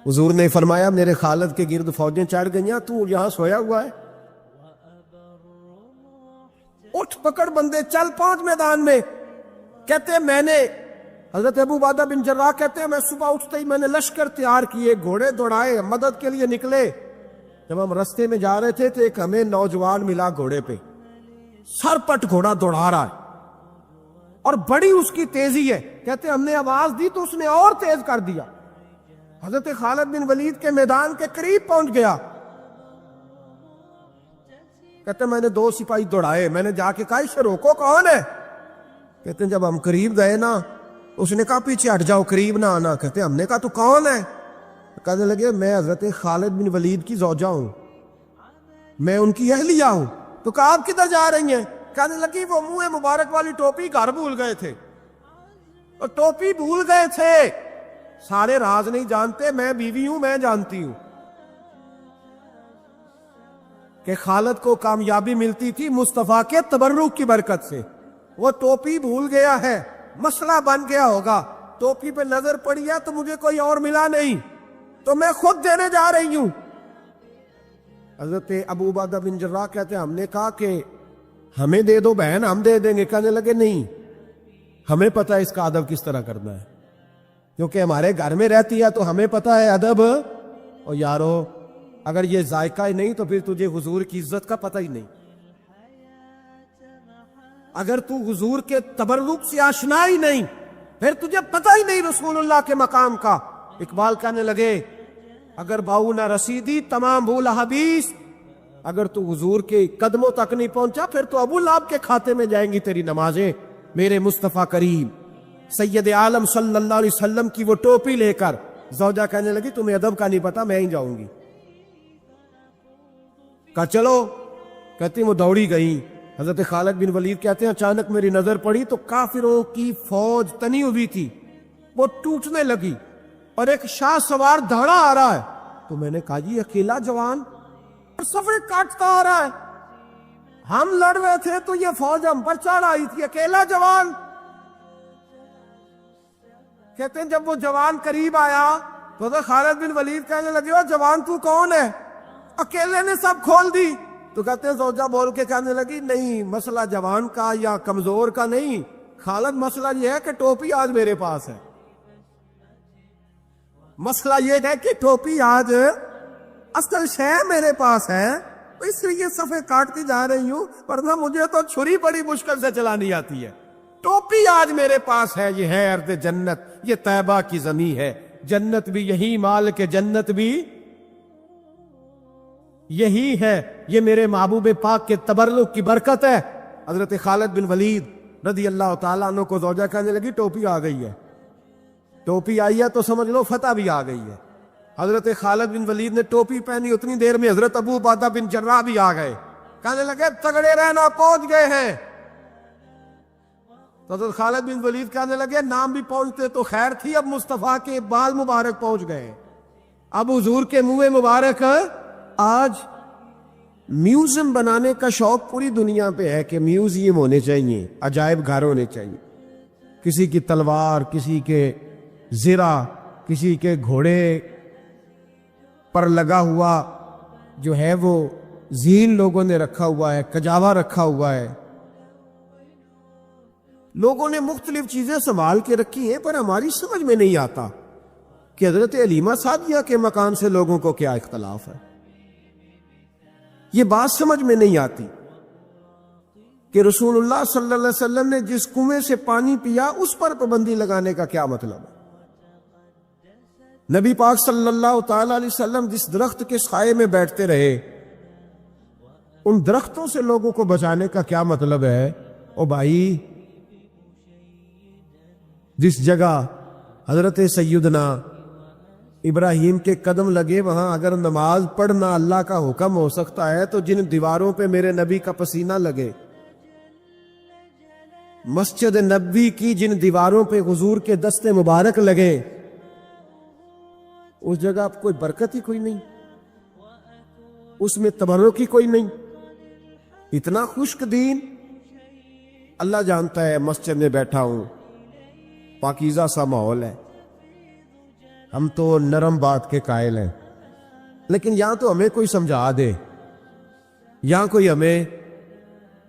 حضور نے فرمایا میرے خالد کے گرد فوجیں چڑھ گئیں، تو یہاں سویا ہوا ہے؟ اٹھ پکڑ بندے، چل پہنچ میدان میں. کہتے ہیں میں نے، حضرت ابو عبیدہ بن جراح کہتے ہیں میں صبح اٹھتے ہی میں نے لشکر تیار کیے، گھوڑے دوڑائے، مدد کے لیے نکلے. جب ہم رستے میں جا رہے تھے تو ایک ہمیں نوجوان ملا گھوڑے پہ، سر پٹ گھوڑا دوڑا رہا ہے اور بڑی اس کی تیزی ہے. کہتے ہم نے آواز دی تو اس نے اور تیز کر دیا. حضرت خالد بن ولید کے میدان کے قریب پہنچ گیا. کہتے میں نے 2 سپاہی دوڑائے، میں نے جا کے کہا اسے روکو، کون ہے؟ کہتے ہیں جب ہم قریب گئے نا اس نے کہا پیچھے ہٹ جاؤ، قریب نہ آنا. کہتے ہم نے کہا تو کون ہے؟ کہنے لگے میں حضرت خالد بن ولید کی زوجہ ہوں، میں ان کی اہلیہ ہوں. تو کہا آپ کدھر جا رہی ہیں؟ کہنے لگی وہ منہ مبارک والی ٹوپی گھر بھول گئے تھے، اور ٹوپی بھول گئے تھے، سارے راز نہیں جانتے، میں بیوی ہوں، میں جانتی ہوں کہ خالد کو کامیابی ملتی تھی مصطفیٰ کے تبرک کی برکت سے۔ وہ ٹوپی بھول گیا ہے، مسئلہ بن گیا ہوگا، ٹوپی پہ نظر پڑی ہے تو مجھے کوئی اور ملا نہیں تو میں خود دینے جا رہی ہوں۔ حضرت ابو عبیدہ بن جراح کہتے ہیں ہم نے کہا کہ ہمیں دے دو بہن، ہم دے دیں گے۔ کہنے لگے نہیں، ہمیں پتہ ہے اس کا ادب کس طرح کرنا ہے، کیونکہ ہمارے گھر میں رہتی ہے تو ہمیں پتہ ہے ادب۔ اور یارو اگر یہ ذائقہ ہی نہیں تو پھر تجھے حضور کی عزت کا پتہ ہی نہیں۔ اگر تو حضور کے تبرک سے آشنا ہی نہیں، پھر تجھے پتہ ہی نہیں رسول اللہ کے مقام کا۔ اقبال کہنے لگے اگر باؤ نہ رسیدی تمام بھول حدیث، اگر تو حضور کے قدموں تک نہیں پہنچا پھر تو ابو لہب کے کھاتے میں جائیں گی تیری نمازیں۔ میرے مصطفیٰ کریم سید عالم صلی اللہ علیہ وسلم کی وہ ٹوپی لے کر زوجہ کہنے لگی تمہیں ادب کا نہیں پتا، میں ہی جاؤں گی۔ کہا چلو، کہتی وہ دوڑی گئی۔ حضرت خالد بن ولید کہتے ہیں اچانک میری نظر پڑی تو کافروں کی فوج تنی ہوئی تھی، وہ ٹوٹنے لگی اور ایک شاہ سوار دھڑا آ رہا ہے۔ تو میں نے کہا جی اکیلا جوان صفے کاٹتا آ رہا ہے، ہم لڑ رہے تھے تو یہ فوج ہم پر چڑھ آئی تھی، اکیلا جوان۔ کہتے ہیں جب وہ جوان قریب آیا تو حضرت خالد بن ولید کہنے لگے وہ جوان تو کون ہے، اکیلے نے سب کھول دی۔ تو کہتے ہیں زوجہ بول کے کہنے لگی نہیں، مسئلہ جوان کا یا کمزور کا نہیں، خالد مسئلہ یہ ہے کہ ٹوپی آج میرے پاس ہے، مسئلہ یہ ہے کہ ٹوپی آج اصل شے میرے پاس ہے، تو اس لیے صفے کاٹتی جا رہی ہوں، ورنہ مجھے تو چھری بڑی مشکل سے چلانی آتی ہے۔ ٹوپی آج میرے پاس ہے، یہ ہے ارض جنت، یہ طیبہ کی زمین ہے، جنت بھی یہی، مال کے جنت بھی یہی ہے، یہ میرے محبوب پاک کے تبرک کی برکت ہے۔ حضرت خالد بن ولید رضی اللہ تعالیٰ عنہ کو زوجہ کہنے لگی ٹوپی آ گئی ہے، ٹوپی آئی ہے تو سمجھ لو فتح بھی آ گئی ہے۔ حضرت خالد بن ولید نے ٹوپی پہنی، اتنی دیر میں حضرت ابو عبیدہ بن جراح بھی آ گئے، کہنے لگے تگڑے رہنا، پہنچ گئے ہیں۔ تو حضرت خالد بن ولید کہنے لگے نام بھی پہنچتے تو خیر تھی، اب مصطفیٰ کے بال مبارک پہنچ گئے، اب حضور کے منہ مبارک۔ آج میوزیم بنانے کا شوق پوری دنیا پہ ہے کہ میوزیم ہونے چاہیے، عجائب گھر ہونے چاہیے، کسی کی تلوار، کسی کے زرہ، کسی کے گھوڑے پر لگا ہوا جو ہے وہ زین لوگوں نے رکھا ہوا ہے، کجاوا رکھا ہوا ہے، لوگوں نے مختلف چیزیں سنبھال کے رکھی ہیں، پر ہماری سمجھ میں نہیں آتا کہ حضرت حلیمہ سعدیہ کے مکان سے لوگوں کو کیا اختلاف ہے۔ یہ بات سمجھ میں نہیں آتی کہ رسول اللہ صلی اللہ علیہ وسلم نے جس کنویں سے پانی پیا اس پر پابندی لگانے کا کیا مطلب ہے؟ نبی پاک صلی اللہ تعالی علیہ وسلم جس درخت کے سائے میں بیٹھتے رہے، ان درختوں سے لوگوں کو بچانے کا کیا مطلب ہے؟ او بھائی، جس جگہ حضرت سیدنا ابراہیم کے قدم لگے وہاں اگر نماز پڑھنا اللہ کا حکم ہو سکتا ہے تو جن دیواروں پہ میرے نبی کا پسینہ لگے، مسجد نبوی کی جن دیواروں پہ حضور کے دست مبارک لگے، اس جگہ اب کوئی برکت ہی کوئی نہیں، اس میں تبرک ہی کوئی نہیں، اتنا خشک دین۔ اللہ جانتا ہے مسجد میں بیٹھا ہوں، پاکیزہ سا ماحول ہے، ہم تو نرم بات کے قائل ہیں، لیکن یہاں تو ہمیں کوئی سمجھا دے، یہاں کوئی ہمیں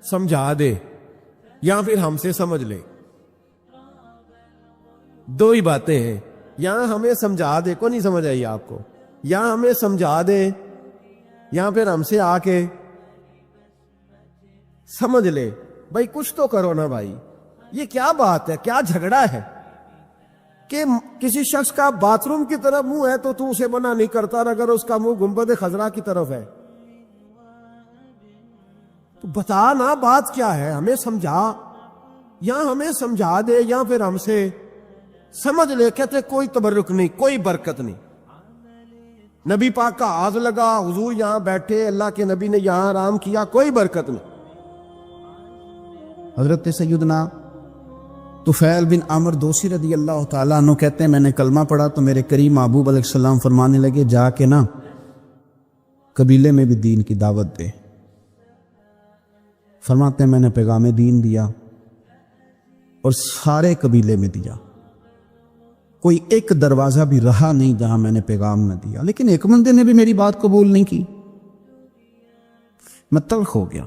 سمجھا دے، یا پھر ہم سے سمجھ لے، دو ہی باتیں ہیں، یہاں ہمیں سمجھا دے، کو نہیں سمجھ آئی آپ کو، یہاں ہمیں سمجھا دے یا پھر ہم سے آ کے سمجھ لے۔ بھائی کچھ تو کرو نا بھائی، یہ کیا بات ہے، کیا جھگڑا ہے کہ کسی شخص کا باتھ روم کی طرف منہ ہے تو اسے منع نہیں کرتا، اور اگر اس کا منہ گنبد خضرا کی طرف ہے تو بتا نا بات کیا ہے، ہمیں سمجھا، یا ہمیں سمجھا دے یا پھر ہم سے سمجھ لے۔ کہتے کوئی تبرک نہیں، کوئی برکت نہیں، نبی پاک کا ہاتھ لگا، حضور یہاں بیٹھے، اللہ کے نبی نے یہاں آرام کیا، کوئی برکت نہیں۔ حضرت سیدنا طفیل بن عمر دوسی رضی اللہ تعالیٰ عنہ کہتے ہیں میں نے کلمہ پڑھا تو میرے کریم محبوب علیہ السلام فرمانے لگے جا کے نا قبیلے میں بھی دین کی دعوت دے. فرماتے ہیں میں نے پیغام دین دیا اور سارے قبیلے میں دیا, کوئی ایک دروازہ بھی رہا نہیں جہاں میں نے پیغام نہ دیا. لیکن ایک بندے نے بھی میری بات قبول نہیں کی. میں تلخ ہو گیا,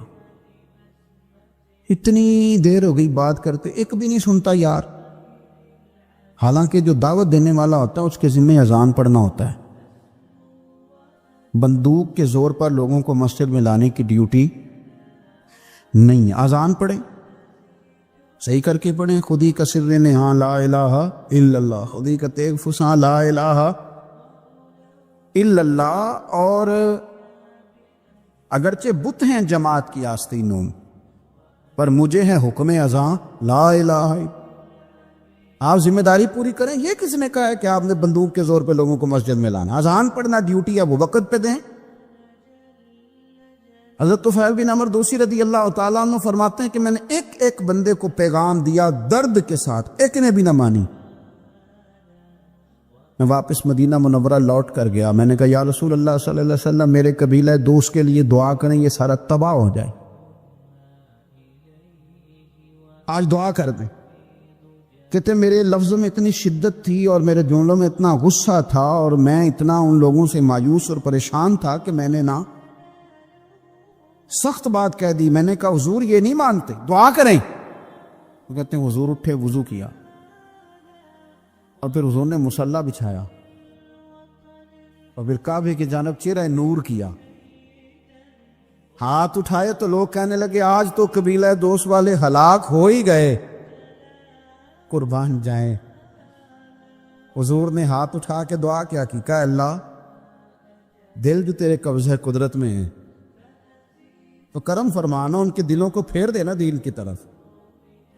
اتنی دیر ہو گئی بات کرتے, ایک بھی نہیں سنتا یار. حالانکہ جو دعوت دینے والا ہوتا ہے اس کے ذمہ اذان پڑھنا ہوتا ہے. بندوق کے زور پر لوگوں کو مسجد میں لانے کی ڈیوٹی نہیں. اذان پڑھیں, صحیح کر کے پڑھیں. خودی کا سر نے ہاں لا الہ الا اللہ, خودی کا تیغ فساں لا الہ الا اللہ. اور اگرچہ بت ہیں جماعت کی آستینوں پر مجھے ہے حکم اذان لا الہ. آپ ذمہ داری پوری کریں. یہ کس نے کہا ہے کہ آپ نے بندوق کے زور پہ لوگوں کو مسجد میں لانا؟ اذان پڑھنا ڈیوٹی ہے, وہ وقت پہ دیں. حضرت طفیل بن عمر دوسی رضی اللہ تعالیٰ عنہ فرماتے ہیں کہ میں نے ایک ایک بندے کو پیغام دیا درد کے ساتھ, ایک نے بھی نہ مانی. میں واپس مدینہ منورہ لوٹ کر گیا. میں نے کہا یا رسول اللہ صلی اللہ علیہ وسلم میرے قبیلہ دوست کے لیے دعا کریں, یہ سارا تباہ ہو جائے. آج دعا کر دیں. کہتے میرے لفظوں میں اتنی شدت تھی اور میرے جملوں میں اتنا غصہ تھا اور میں اتنا ان لوگوں سے مایوس اور پریشان تھا کہ میں نے نا سخت بات کہہ دی. میں نے کہا حضور یہ نہیں مانتے, دعا کریں. وہ کہتے ہیں حضور اٹھے, وضو کیا اور پھر حضور نے مصلی بچھایا اور پھر کعبے کی جانب چہرہ نور کیا, ہاتھ اٹھائے تو لوگ کہنے لگے آج تو قبیلہ دوست والے ہلاک ہو ہی گئے, قربان جائیں. حضور نے ہاتھ اٹھا کے دعا کیا کی, کہا اللہ دل جو تیرے قبضہ قدرت میں ہے تو کرم فرمانا, ان کے دلوں کو پھیر دینا دین کی طرف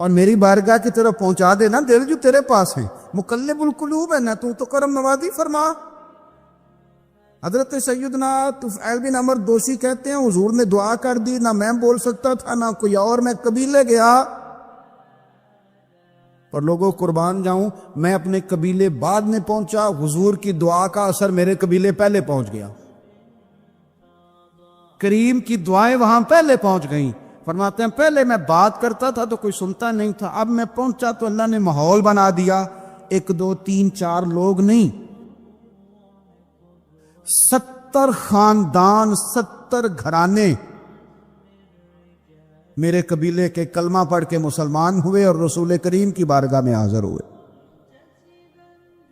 اور میری بارگاہ کی طرف پہنچا دینا دل جو تیرے پاس ہیں. مقلب القلوب ہے نا تو کرم نوازی فرما. حضرت سیدنا طفیل بن عمر دوسی کہتے ہیں حضور نے دعا کر دی, نہ میں بول سکتا تھا نہ کوئی اور. میں قبیلے گیا اور لوگوں قربان جاؤں میں اپنے قبیلے بعد میں پہنچا, حضور کی دعا کا اثر میرے قبیلے پہلے پہنچ گیا. کریم کی دعائیں وہاں پہلے پہنچ گئیں. فرماتے ہیں پہلے میں بات کرتا تھا تو کوئی سنتا نہیں تھا, اب میں پہنچا تو اللہ نے ماحول بنا دیا. 1 2 3 4 لوگ نہیں, 70 خاندان 70 گھرانے میرے قبیلے کے کلمہ پڑھ کے مسلمان ہوئے اور رسول کریم کی بارگاہ میں حاضر ہوئے.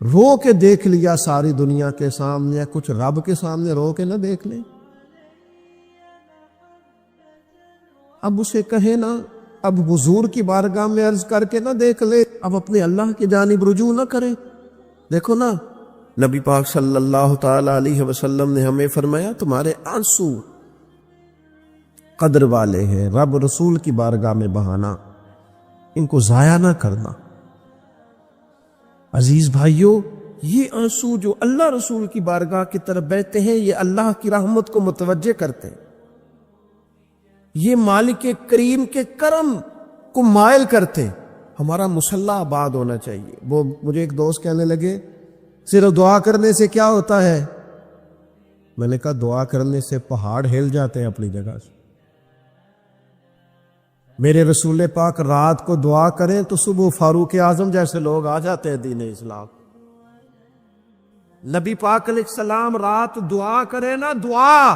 رو کے دیکھ لیا ساری دنیا کے سامنے, کچھ رب کے سامنے رو کے نہ دیکھ لیں. اب اسے کہے نا, اب حضور کی بارگاہ میں عرض کر کے نہ دیکھ لے, اب اپنے اللہ کی جانب رجوع نہ کرے. دیکھو نا نبی پاک صلی اللہ تعالی علیہ وسلم نے ہمیں فرمایا تمہارے آنسو قدر والے ہیں, رب رسول کی بارگاہ میں بہانا, ان کو ضائع نہ کرنا. عزیز بھائیو, یہ آنسو جو اللہ رسول کی بارگاہ کی طرف بہتے ہیں یہ اللہ کی رحمت کو متوجہ کرتے ہیں, یہ مالک کریم کے کرم کو مائل کرتے. ہمارا مسلح آباد ہونا چاہیے. وہ مجھے ایک دوست کہنے لگے صرف دعا کرنے سے کیا ہوتا ہے؟ میں نے کہا دعا کرنے سے پہاڑ ہل جاتے ہیں اپنی جگہ سے. میرے رسول پاک رات کو دعا کریں تو صبح فاروق اعظم جیسے لوگ آ جاتے ہیں دین اسلام. نبی پاک علیہ السلام رات دعا کرے نا, دعا,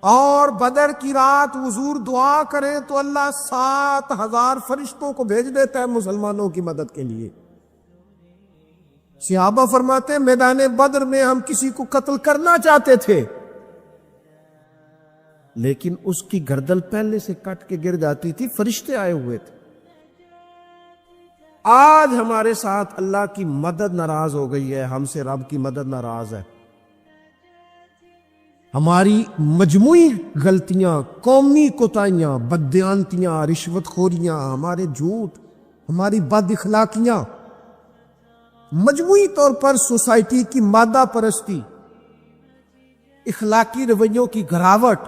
اور بدر کی رات حضور دعا کریں تو اللہ 7000 فرشتوں کو بھیج دیتا ہے مسلمانوں کی مدد کے لیے. صحابہ فرماتے ہیں میدان بدر میں ہم کسی کو قتل کرنا چاہتے تھے لیکن اس کی گردن پہلے سے کٹ کے گر جاتی تھی, فرشتے آئے ہوئے تھے. آج ہمارے ساتھ اللہ کی مدد ناراض ہو گئی ہے, ہم سے رب کی مدد ناراض ہے. ہماری مجموعی غلطیاں, قومی کوتاہیاں, بددیانتیاں, رشوت خوریاں, ہمارے جھوٹ, ہماری بد اخلاقیاں, مجموعی طور پر سوسائٹی کی مادہ پرستی, اخلاقی رویوں کی گراوٹ,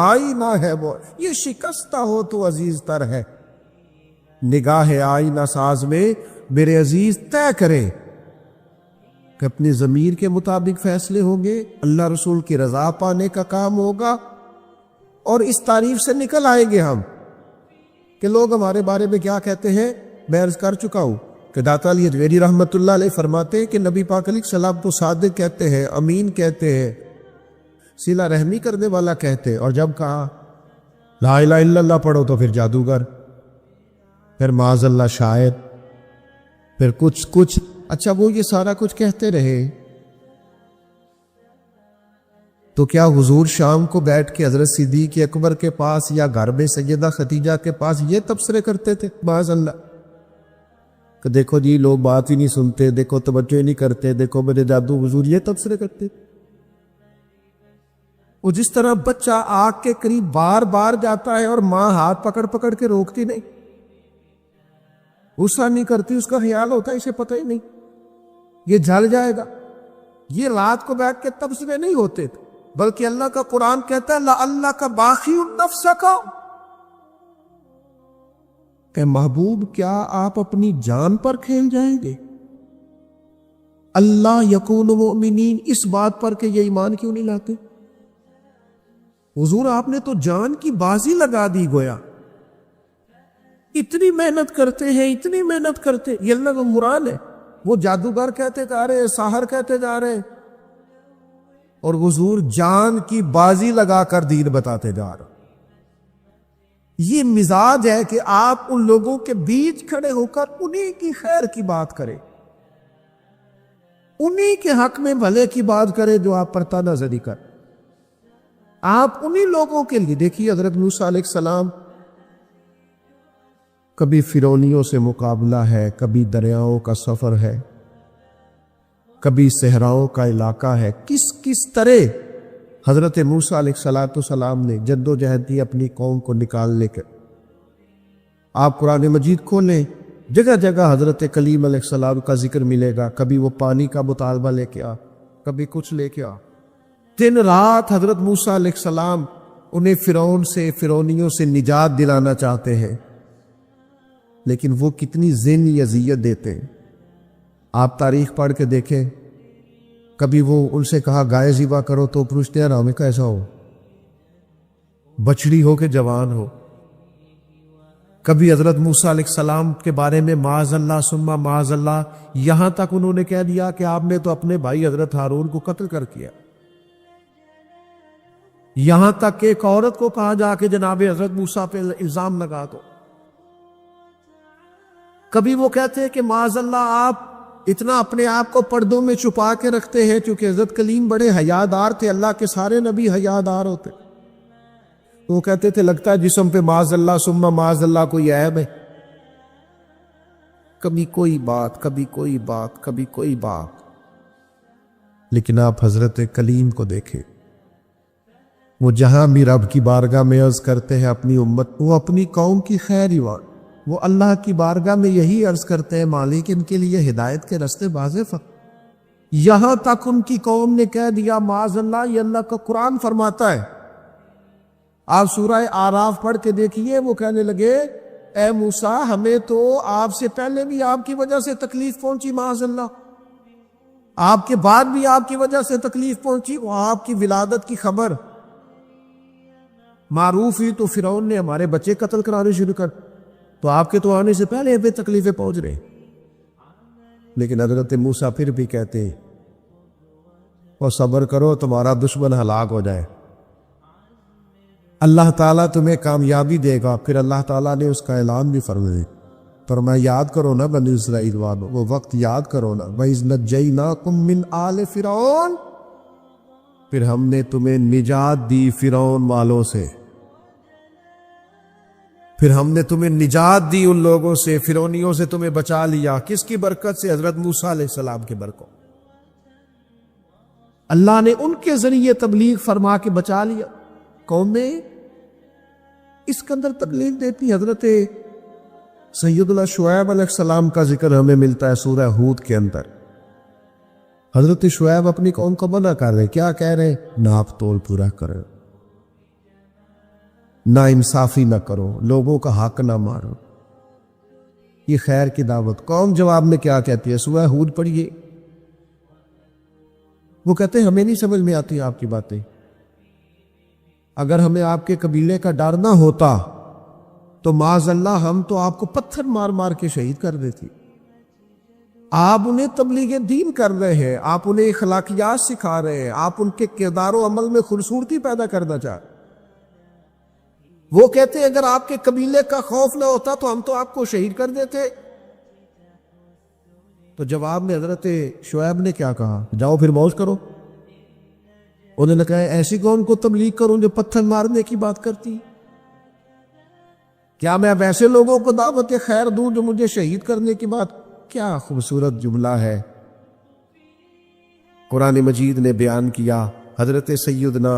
آئینہ ہے وہ، یہ شکستہ ہو تو عزیز تر ہے۔ نگاہ آئینہ ساز میں میرے عزیز طے کرے کہ اپنی ضمیر کے مطابق فیصلے ہوں گے، اللہ رسول کی رضا پانے کا کام ہوگا، اور اس تعریف سے نکل آئیں گے ہم کہ لوگ ہمارے بارے میں کیا کہتے ہیں۔ میں عرض کر چکا ہوں کہ داتا علی حجویری رحمۃ اللہ علیہ فرماتے ہیں کہ نبی پاک علیہ السلام کو صادق کہتے ہیں، امین کہتے ہیں، صلہ رحمی کرنے والا کہتے ہیں، اور جب کہا لا الہ الا اللہ پڑھو تو پھر جادوگر، پھر معاذ اللہ شاعر، پھر کچھ اچھا وہ یہ سارا کچھ کہتے رہے تو کیا حضور شام کو بیٹھ کے حضرت صدیق اکبر کے پاس یا گھر میں سیدہ خدیجہ کے پاس یہ تبصرے کرتے تھے معاذ اللہ کہ دیکھو جی لوگ بات ہی نہیں سنتے، دیکھو توجہ ہی نہیں کرتے، دیکھو میرے جادو حضور، یہ تبصرے کرتے تھے؟ وہ جس طرح بچہ آگ کے قریب بار بار جاتا ہے اور ماں ہاتھ پکڑ پکڑ کے روکتی نہیں، غصہ نہیں کرتی، اس کا خیال ہوتا ہے اسے پتہ ہی نہیں یہ جل جائے گا، یہ رات کو بیٹھ کے تبصرے نہیں ہوتے تھے، بلکہ اللہ کا قرآن کہتا ہے لعلک باخع نفسک، کہ محبوب کیا آپ اپنی جان پر کھیل جائیں گے؟ اللہ یکون مؤمنین، اس بات پر کہ یہ ایمان کیوں نہیں لاتے؟ حضور آپ نے تو جان کی بازی لگا دی گویا، اتنی محنت کرتے ہیں، اتنی محنت کرتے، یہ اللہ کا قرآن ہے، وہ جادوگر کہتے جا رہے، ساحر کہتے جا رہے، اور حضور جان کی بازی لگا کر دین بتاتے جا رہے۔ یہ مزاج ہے کہ آپ ان لوگوں کے بیچ کھڑے ہو کر انہی کی خیر کی بات کریں، انہی کے حق میں بھلے کی بات کریں جو آپ پر تانا زدی کر، آپ انہی لوگوں کے لیے۔ دیکھیے حضرت موسیٰ علیہ السلام، کبھی فرعونیوں سے مقابلہ ہے، کبھی دریاؤں کا سفر ہے، کبھی صحراؤں کا علاقہ ہے، کس طرح حضرت موسیٰ علیہ السلام نے جد و جہد کی اپنی قوم کو نکالنے کے۔ آپ قرآن مجید کھولیں، جگہ جگہ حضرت کلیم علیہ السلام کا ذکر ملے گا، کبھی وہ پانی کا مطالبہ لے کے آ، کبھی کچھ لے کے آ، دن رات حضرت موسیٰ علیہ السلام انہیں فرعون سے، فرعونیوں سے نجات دلانا چاہتے ہیں، لیکن وہ کتنی ذہنی اذیت دیتے ہیں۔ آپ تاریخ پڑھ کے دیکھیں، کبھی وہ ان سے کہا گائے ذبح کرو تو پوچھتے ہیں ہمیں کیسا ہو، بچڑی ہو کہ جوان ہو۔ کبھی حضرت موسیٰ علیہ السلام کے بارے میں معاذ اللہ ثم معاذ اللہ، یہاں تک انہوں نے کہہ دیا کہ آپ نے تو اپنے بھائی حضرت ہارون کو قتل کر کیا، یہاں تک کہ ایک عورت کو کہا جا کے جناب حضرت موسیٰ پہ الزام لگا دو۔ کبھی وہ کہتے ہیں کہ معاذ اللہ آپ اتنا اپنے آپ کو پردوں میں چھپا کے رکھتے ہیں، چونکہ حضرت کلیم بڑے حیادار تھے، اللہ کے سارے نبی حیادار ہوتے، تو وہ کہتے تھے لگتا ہے جسم پہ معاذ اللہ ثم معاذ اللہ کوئی عیب ہے، کبھی کوئی بات، کبھی کوئی بات، کبھی کوئی بات۔ لیکن آپ حضرت کلیم کو دیکھیں، وہ جہاں بھی رب کی بارگاہ میں عرض کرتے ہیں اپنی امت، وہ اپنی قوم کی خیر ہی وہ اللہ کی بارگاہ میں یہی عرض کرتے ہیں مالک ان کے لیے ہدایت کے راستے واضح، یہاں تک ان کی قوم نے کہہ دیا معاذ اللہ، یہ اللہ کا قرآن فرماتا ہے۔ آپ سورہ آراف پڑھ کے دیکھیے، وہ کہنے لگے اے موسیٰ ہمیں تو آپ سے پہلے بھی آپ کی وجہ سے تکلیف پہنچی، معاذ اللہ آپ کے بعد بھی آپ کی وجہ سے تکلیف پہنچی، وہ آپ کی ولادت کی خبر معروف ہی تو فرعون نے ہمارے بچے قتل کرانے شروع کر، تو آپ کے تو آنے سے پہلے بھی تکلیفیں پہنچ رہے۔ لیکن حضرت موسیٰ پھر بھی کہتے وہ صبر کرو تمہارا دشمن ہلاک ہو جائے، اللہ تعالیٰ تمہیں کامیابی دے گا۔ پھر اللہ تعالیٰ نے اس کا اعلان بھی فرمایا، فرمایا یاد کرو نا بنی اسرائیل والو، وہ وقت یاد کرو نا، وَإِذْ نَجَّيْنَاكُمْ مِنْ آلِ فِرْعَوْنَ، پھر ہم نے تمہیں نجات دی فرعون والوں سے، پھر ہم نے تمہیں نجات دی ان لوگوں سے، فرعونیوں سے تمہیں بچا لیا۔ کس کی برکت سے؟ حضرت موسیٰ علیہ السلام کی برکت، اللہ نے ان کے ذریعے تبلیغ فرما کے بچا لیا۔ قومیں اس کے اندر تکلیف دیتی۔ حضرت سید اللہ شعیب علیہ السلام کا ذکر ہمیں ملتا ہے سورہ ہود کے اندر، حضرت شعیب اپنی قوم کو منع کر رہے، کیا کہہ رہے؟ ناپ تول پورا کرو، نا انصافی نہ کرو، لوگوں کا حق نہ مارو، یہ خیر کی دعوت۔ قوم جواب میں کیا کہتی ہے؟ سورہ ہود پڑھیے، وہ کہتے ہیں ہمیں نہیں سمجھ میں آتی آپ کی باتیں، اگر ہمیں آپ کے قبیلے کا ڈر نہ ہوتا تو معاذ اللہ ہم تو آپ کو پتھر مار مار کے شہید کر دیتی۔ آپ انہیں تبلیغ دین کر رہے ہیں، آپ انہیں اخلاقیات سکھا رہے ہیں، آپ ان کے کردار و عمل میں خوبصورتی پیدا کرنا چاہ رہے۔ وہ کہتے ہیں اگر آپ کے قبیلے کا خوف نہ ہوتا تو ہم تو آپ کو شہید کر دیتے۔ تو جواب میں حضرت شعیب نے کیا کہا؟ جاؤ پھر موج کرو۔ انہوں نے کہا ایسی قوم کو تبلیغ کروں جو پتھر مارنے کی بات کرتی؟ کیا میں اب ایسے لوگوں کو دعوت خیر دوں جو مجھے شہید کرنے کی بات؟ کیا خوبصورت جملہ ہے قرآن مجید نے بیان کیا۔ حضرت سیدنا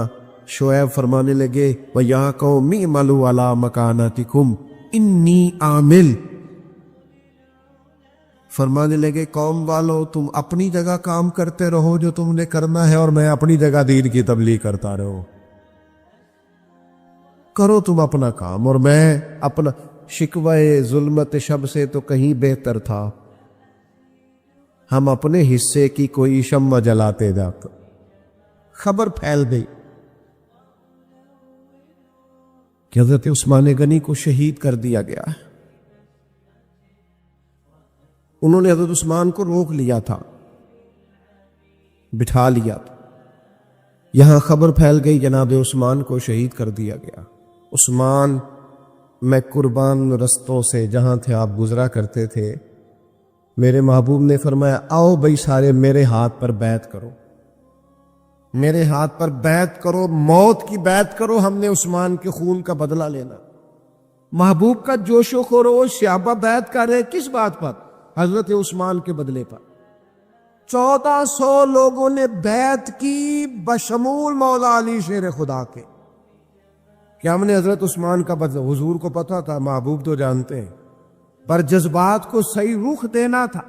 شعیب فرمانے لگے وَيَا قَوْمِ اعْمَلُوا عَلَىٰ مَكَانَتِكُمْ إِنِّي عَامِلٌ، فرمانے لگے قوم والو تم اپنی جگہ کام کرتے رہو جو تم نے کرنا ہے، اور میں اپنی جگہ دین کی تبلیغ کرتا رہو، کرو تم اپنا کام، اور میں اپنا۔ شکوہ ظلمت شب سے تو کہیں بہتر تھا ہم اپنے حصے کی کوئی شمع جلاتے جاتے۔ خبر پھیل گئی کہ حضرت عثمان غنی کو شہید کر دیا گیا۔ انہوں نے حضرت عثمان کو روک لیا تھا، بٹھا لیا تھا، یہاں خبر پھیل گئی جناب عثمان کو شہید کر دیا گیا۔ عثمان، میں قربان رستوں سے جہاں تھے آپ گزرا کرتے تھے، میرے محبوب نے فرمایا آؤ بھائی سارے میرے ہاتھ پر بیعت کرو، میرے ہاتھ پر بیعت کرو، موت کی بیعت کرو، ہم نے عثمان کے خون کا بدلہ لینا۔ محبوب کا جوش و خروش، صحابہ بیعت کر رہے کس بات پر؟ حضرت عثمان کے بدلے پر۔ 1400 لوگوں نے بیعت کی بشمول مولا علی شیر خدا کے، کہ ہم نے حضرت عثمان کا بدلہ۔ حضور کو پتا تھا، محبوب تو جانتے ہیں، پر جذبات کو صحیح رخ دینا تھا۔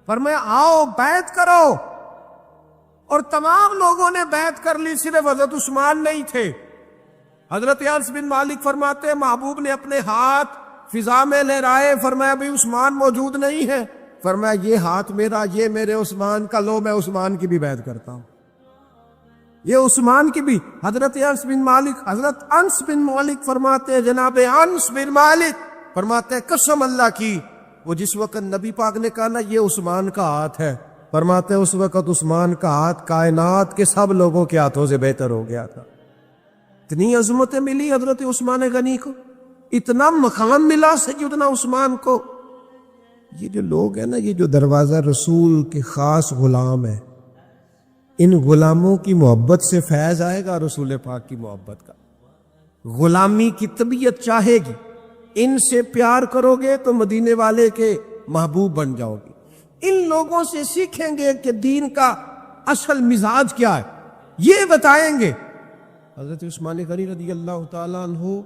فرمایا آؤ بیعت کرو، اور تمام لوگوں نے بیعت کر لی، صرف حضرت عثمان نہیں تھے۔ حضرت انس بن مالک فرماتے ہیں محبوب نے اپنے ہاتھ فضا میں لہرائے، فرمایا بھی عثمان موجود نہیں ہے، فرمایا یہ ہاتھ میرا، یہ میرے عثمان کا، لو میں عثمان کی بھی بیعت کرتا ہوں، یہ عثمان کی بھی۔ حضرت انس بن مالک فرماتے ہیں، جناب انس بن مالک فرماتے ہیں قسم اللہ کی، وہ جس وقت نبی پاک نے کہا نا یہ عثمان کا ہاتھ ہے، فرماتے ہیں اس وقت عثمان کا ہاتھ کائنات کے سب لوگوں کے ہاتھوں سے بہتر ہو گیا تھا۔ اتنی عظمتیں ملی حضرت عثمان غنی کو، اتنا مقام ملا سیدنا عثمان کو۔ یہ جو لوگ ہیں نا، یہ جو دروازہ رسول کے خاص غلام ہیں، ان غلاموں کی محبت سے فیض آئے گا رسول پاک کی محبت کا۔ غلامی کی طبیعت چاہے گی، ان سے پیار کرو گے تو مدینے والے کے محبوب بن جاؤ گے۔ ان لوگوں سے سیکھیں گے کہ دین کا اصل مزاج کیا ہے، یہ بتائیں گے۔ حضرت عثمان غنی رضی اللہ تعالیٰ عنہ،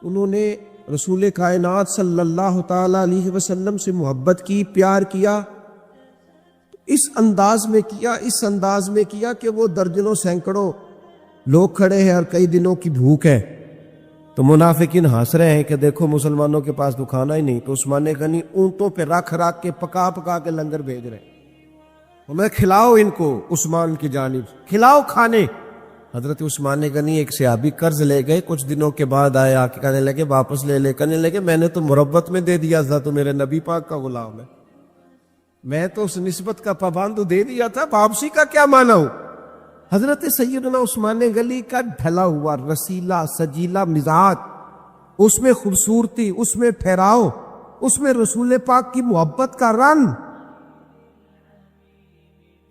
انہوں نے رسول کائنات صلی اللہ تعالیٰ علیہ وسلم سے محبت کی، پیار کیا، اس انداز میں کیا کہ وہ درجنوں سینکڑوں لوگ کھڑے ہیں اور کئی دنوں کی بھوک ہے، تو منافقین ہنس رہے ہیں کہ دیکھو مسلمانوں کے پاس تو کھانا ہی نہیں، تو عثمان غنی اونٹوں پہ رکھ کے پکا کے لنگر بھیج رہے ہیں، ہمیں کھلاؤ، ان کو عثمان کی جانب کھلاؤ کھانے۔ حضرت عثمان غنی ایک صحابی قرض لے گئے، کچھ دنوں کے بعد آئے، آ کے کہنے لگے واپس لے لے، کہنے لگے میں نے تو مربت میں دے دیا تھا، تو میرے نبی پاک کا غلام ہے، میں تو اس نسبت کا پابند دے دیا تھا، واپسی کا کیا مانا ہوں۔ حضرت سیدنا عثمان غنی کا ڈھلا ہوا رسیلا سجیلا مزاج، اس میں خوبصورتی، اس میں ٹھہراؤ، اس میں رسول پاک کی محبت کا رنگ۔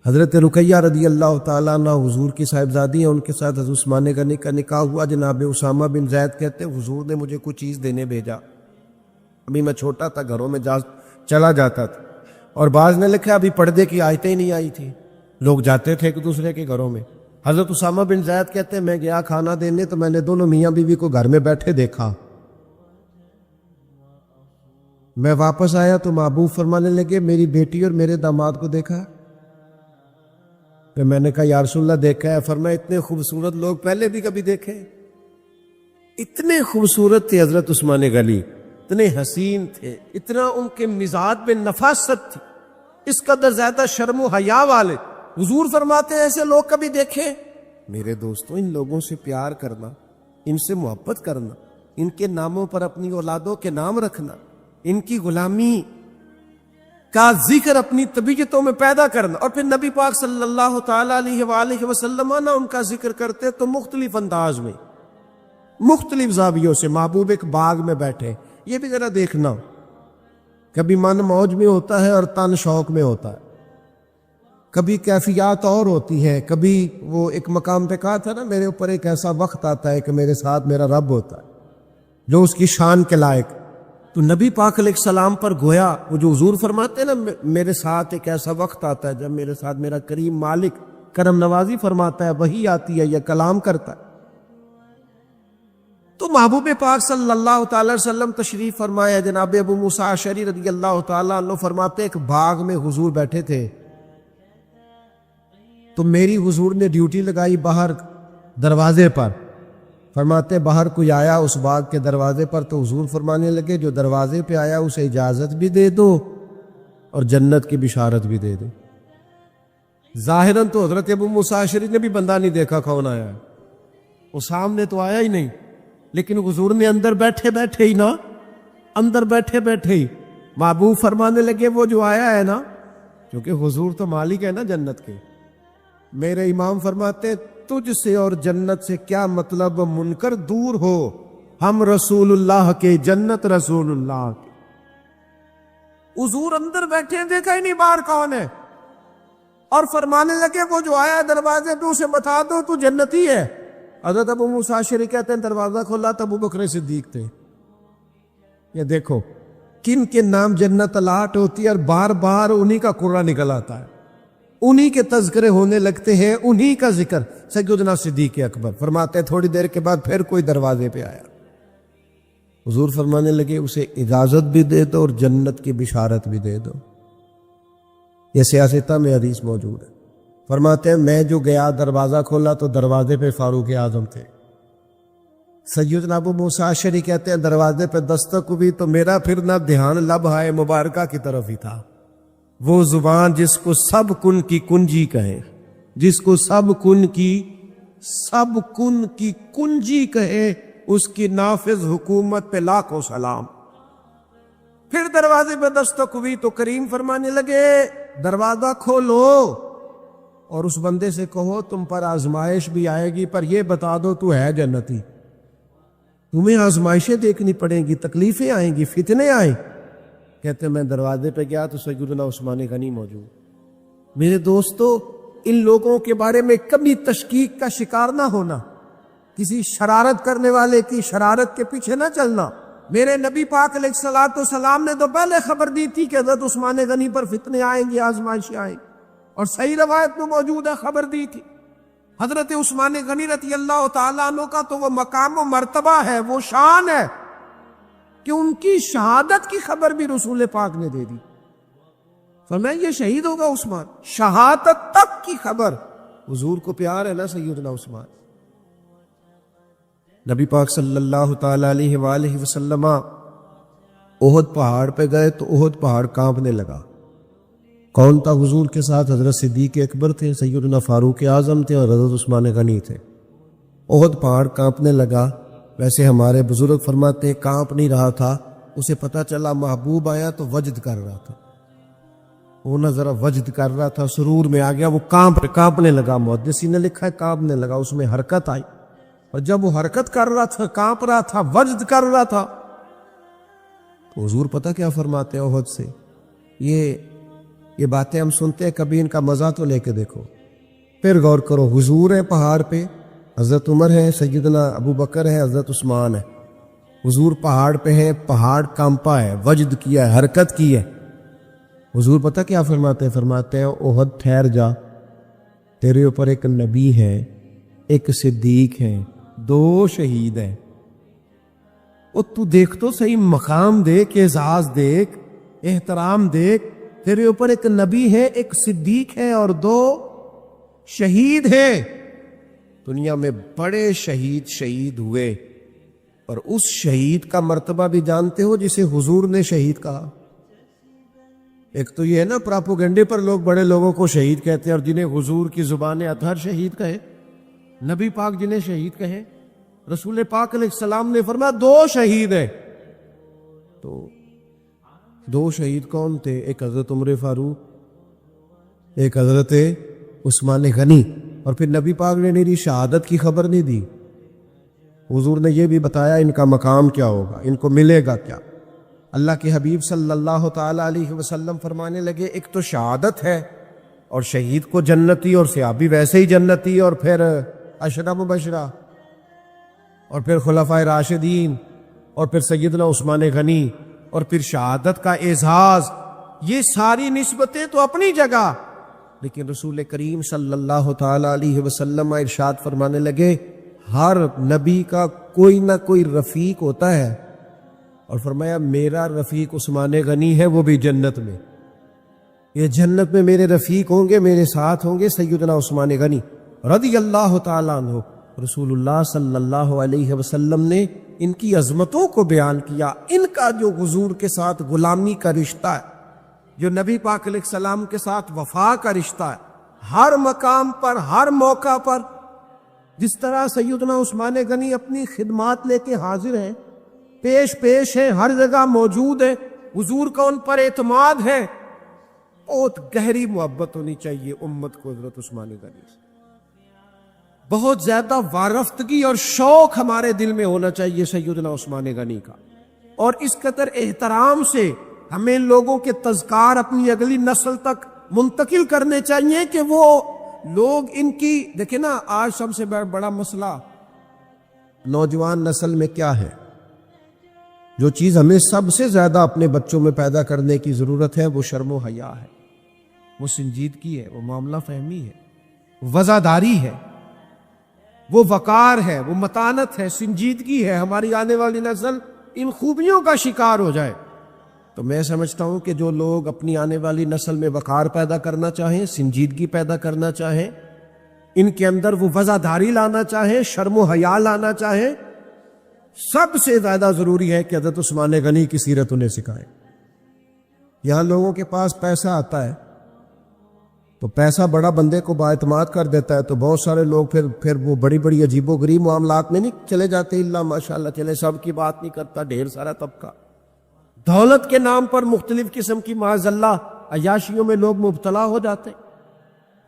حضرت رقیہ رضی اللہ تعالیٰ عنہ حضور کی صاحبزادی ہیں، ان کے ساتھ حضرت عثمان غنی کا نکاح ہوا۔ جناب اسامہ بن زید کہتے ہیں حضور نے مجھے کچھ چیز دینے بھیجا، ابھی میں چھوٹا تھا، گھروں میں چلا جاتا تھا، اور بعض نے لکھا ابھی پردے کی آیتیں ہی نہیں آئی تھی، لوگ جاتے تھے ایک دوسرے کے گھروں میں۔ حضرت اسامہ بن زید کہتے ہیں میں گیا کھانا دینے، تو میں نے دونوں میاں بیوی کو گھر میں بیٹھے دیکھا، میں واپس آیا تو محبوب فرمانے لگے میری بیٹی اور میرے داماد کو دیکھا، تو میں نے کہا یا رسول اللہ دیکھا ہے؟ فرمایا اتنے خوبصورت لوگ پہلے بھی کبھی دیکھے؟ اتنے خوبصورت تھے حضرت عثمان غنی، اتنے حسین تھے، اتنا ان کے مزاج میں نفاست تھی، اس قدر زیادہ شرم و حیا والے۔ حضور فرماتے ہیں ایسے لوگ کبھی دیکھے؟ میرے دوستوں، ان لوگوں سے پیار کرنا، ان سے محبت کرنا، ان کے ناموں پر اپنی اولادوں کے نام رکھنا، ان کی غلامی کا ذکر اپنی طبیعتوں میں پیدا کرنا، اور پھر نبی پاک صلی اللہ تعالی علیہ وآلہ وسلم نہ ان کا ذکر کرتے تو مختلف انداز میں، مختلف زاویوں سے، محبوب ایک باغ میں بیٹھے، یہ بھی ذرا دیکھنا، کبھی من موج میں ہوتا ہے اور تن شوق میں ہوتا ہے، کبھی کیفیات اور ہوتی ہے، کبھی وہ ایک مقام پہ کہا تھا نا، میرے اوپر ایک ایسا وقت آتا ہے کہ میرے ساتھ میرا رب ہوتا ہے جو اس کی شان کے لائق۔ تو نبی پاک علیہ السلام پر گویا وہ جو حضور فرماتے ہیں نا، میرے ساتھ ایک ایسا وقت آتا ہے جب میرے ساتھ میرا کریم مالک کرم نوازی فرماتا ہے، وہی آتی ہے یا کلام کرتا ہے۔ تو محبوب پاک صلی اللہ تعالی وسلم تشریف فرمایا، جناب ابو موسیٰ اشعری رضی اللہ تعالیٰ عنہ فرماتے ایک باغ میں حضور بیٹھے تھے، تو میری حضور نے ڈیوٹی لگائی باہر دروازے پر، فرماتے باہر کوئی آیا اس باغ کے دروازے پر تو حضور فرمانے لگے جو دروازے پہ آیا اسے اجازت بھی دے دو اور جنت کی بشارت بھی دے دو۔ ظاہراً تو حضرت ابو موسیٰ اشعری نے بھی بندہ نہیں دیکھا کون آیا ہے، وہ سامنے تو آیا ہی نہیں، لیکن حضور نے اندر بیٹھے بیٹھے ہی نا، اندر بیٹھے بیٹھے ہی محبوب فرمانے لگے وہ جو آیا ہے نا، کیونکہ حضور تو مالک ہے نا جنت کے، میرے امام فرماتے تجھ سے اور جنت سے کیا مطلب، منکر دور ہو، ہم رسول اللہ کے، جنت رسول اللہ کی۔ حضور اندر بیٹھے دیکھا ہی نہیں باہر کون ہے، اور فرمانے لگے وہ جو آیا دروازے پہ اسے بتا دو تو جنتی ہے۔ حضرت ابو موسیٰ اشعری کہتے ہیں دروازہ کھولا تو ابو بکر صدیق تھے۔ یہ دیکھو کن کے نام جنت الاٹ ہوتی ہے اور بار بار انہی کا قرہ نکل آتا ہے، انہی کے تذکرے ہونے لگتے ہیں، انہی کا ذکر۔ سیدنا صدیق اکبر فرماتے ہیں تھوڑی دیر کے بعد پھر کوئی دروازے پہ آیا، حضور فرمانے لگے اسے اجازت بھی دے دو اور جنت کی بشارت بھی دے دو۔ یہ سیاستہ میں حدیث موجود ہے۔ فرماتے ہیں میں جو گیا دروازہ کھولا تو دروازے پہ فاروق اعظم تھے۔ سیدنا ابو موسیٰ اشعری کہتے ہیں دروازے پہ دستک ہوئی تو میرا پھر نہ دھیان لبہائے مبارکہ کی طرف ہی تھا، وہ زبان جس کو سب کن کی کنجی کہے، جس کو سب کن کی کنجی کہے، اس کی نافذ حکومت پہ لاکھوں سلام۔ پھر دروازے پہ دستک ہوئی تو کریم فرمانے لگے دروازہ کھولو اور اس بندے سے کہو تم پر آزمائش بھی آئے گی پر یہ بتا دو تو ہے جنتی، تمہیں آزمائشیں دیکھنی پڑیں گی، تکلیفیں آئیں گی، فتنے آئیں۔ کہتے میں دروازے پہ گیا تو سیدنا عثمان غنی موجود۔ میرے دوستو ان لوگوں کے بارے میں کبھی تشکیک کا شکار نہ ہونا، کسی شرارت کرنے والے کی شرارت کے پیچھے نہ چلنا۔ میرے نبی پاک علیہ الصلوۃ والسلام نے تو پہلے خبر دی تھی کہ حضرت عثمان غنی پر فتنے آئیں گی، آزمائشیں آئیں گی، اور صحیح روایت میں موجود ہے خبر دی تھی۔ حضرت عثمان غنی رضی اللہ تعالیٰ عنہ کا تو وہ مقام و مرتبہ ہے، وہ شان ہے کہ ان کی شہادت کی خبر بھی رسول پاک نے دے دی۔ فرمایا یہ شہید ہوگا عثمان، شہادت تک کی خبر حضور کو پیار ہے نا سیدنا عثمان۔ نبی پاک صلی اللہ تعالی علیہ وآلہ وسلم احد پہاڑ پہ گئے تو احد پہاڑ کانپنے لگا۔ کون تھا حضور کے ساتھ؟ حضرت صدیق اکبر تھے، سیدنا فاروق اعظم تھے اور حضرت عثمان غنی تھے۔ احد پہاڑ کانپنے لگا۔ ویسے ہمارے بزرگ فرماتے کانپ نہیں رہا تھا، اسے پتہ چلا محبوب آیا تو وجد کر رہا تھا، وہ نہ ذرا وجد کر رہا تھا، سرور میں آ گیا، وہ کانپنے لگا۔ محدثین نے لکھا ہے کانپنے لگا، اس میں حرکت آئی، اور جب وہ حرکت کر رہا تھا، کانپ رہا تھا، وجد کر رہا تھا، تو حضور پتہ کیا فرماتے ہیں احد سے؟ یہ باتیں ہم سنتے ہیں، کبھی ان کا مزہ تو لے کے دیکھو، پھر غور کرو۔ حضور ہیں پہاڑ پہ، حضرت عمر ہیں، سیدنا ابو بکر ہے، حضرت عثمان ہے، حضور پہاڑ پہ ہیں، پہاڑ کانپا ہے، وجد کیا ہے، حرکت کی ہے۔ حضور پتہ کیا فرماتے ہیں؟ فرماتے ہیں احد ٹھہر جا، تیرے اوپر ایک نبی ہے، ایک صدیق ہے، 2 شہید ہیں۔ اور تو دیکھ تو صحیح، مقام دیکھ، اعزاز دیکھ، احترام دیکھ، تیرے اوپر ایک نبی ہے، ایک صدیق ہے اور 2 شہید ہیں. دنیا میں بڑے شہید ہوئے، اور اس شہید کا مرتبہ بھی جانتے ہو جسے حضور نے شہید کہا؟ ایک تو یہ ہے نا پراپوگنڈے پر لوگ بڑے لوگوں کو شہید کہتے ہیں، اور جنہیں حضور کی زبان اطہر شہید کہے، نبی پاک جنہیں شہید کہے. رسول پاک علیہ السلام نے فرمایا 2 شہید ہیں. تو 2 شہید کون تھے؟ ایک حضرت عمر فاروق، ایک حضرت عثمان غنی. اور پھر نبی پاک نے میری شہادت کی خبر نہیں دی، حضور نے یہ بھی بتایا ان کا مقام کیا ہوگا، ان کو ملے گا کیا. اللہ کے حبیب صلی اللہ تعالی علیہ وسلم فرمانے لگے ایک تو شہادت ہے، اور شہید کو جنتی اور صحابی ویسے ہی جنتی، اور پھر عشرہ مبشرہ، اور پھر خلفائے راشدین، اور پھر سیدنا عثمان غنی، اور پھر شہادت کا اعزاز. یہ ساری نسبتیں تو اپنی جگہ، لیکن رسول کریم صلی اللہ تعالی علیہ وسلم ارشاد فرمانے لگے ہر نبی کا کوئی نہ کوئی رفیق ہوتا ہے، اور فرمایا میرا رفیق عثمان غنی ہے، وہ بھی جنت میں. یہ جنت میں میرے رفیق ہوں گے، میرے ساتھ ہوں گے سیدنا عثمان غنی رضی اللہ تعالیٰ عنہ. رسول اللہ صلی اللہ علیہ وسلم نے ان کی عظمتوں کو بیان کیا. ان کا جو حضور کے ساتھ غلامی کا رشتہ ہے، جو نبی پاک علیہ السلام کے ساتھ وفا کا رشتہ ہے، ہر مقام پر، ہر موقع پر، جس طرح سیدنا عثمان غنی اپنی خدمات لے کے حاضر ہیں، پیش ہیں، ہر جگہ موجود ہیں، حضور کا ان پر اعتماد ہے. بہت گہری محبت ہونی چاہیے امت کو حضرت عثمان غنی سے. بہت زیادہ وارفتگی اور شوق ہمارے دل میں ہونا چاہیے سیدنا عثمان غنی کا، اور اس قدر احترام سے ہمیں لوگوں کے تذکار اپنی اگلی نسل تک منتقل کرنے چاہیے کہ وہ لوگ ان کی. دیکھیں نا آج سب سے بڑا مسئلہ نوجوان نسل میں کیا ہے؟ جو چیز ہمیں سب سے زیادہ اپنے بچوں میں پیدا کرنے کی ضرورت ہے وہ شرم و حیا ہے، وہ سنجیدگی ہے، وہ معاملہ فہمی ہے، وزاداری ہے، وہ وقار ہے، وہ متانت ہے، سنجیدگی ہے. ہماری آنے والی نسل ان خوبیوں کا شکار ہو جائے. تو میں سمجھتا ہوں کہ جو لوگ اپنی آنے والی نسل میں وقار پیدا کرنا چاہیں، سنجیدگی پیدا کرنا چاہیں، ان کے اندر وہ وزاداری لانا چاہیں، شرم و حیا لانا چاہیں، سب سے زیادہ ضروری ہے کہ حضرت عثمان غنی کی سیرت انہیں سکھائیں. یہاں لوگوں کے پاس پیسہ آتا ہے تو پیسہ بڑا بندے کو بااعتماد کر دیتا ہے، تو بہت سارے لوگ پھر وہ بڑی عجیب و غریب معاملات میں نہیں چلے جاتے. اللہ ماشاءاللہ چلے، سب کی بات نہیں کرتا، ڈھیر سارا طبقہ دولت کے نام پر مختلف قسم کی معاذ اللہ عیاشیوں میں لوگ مبتلا ہو جاتے.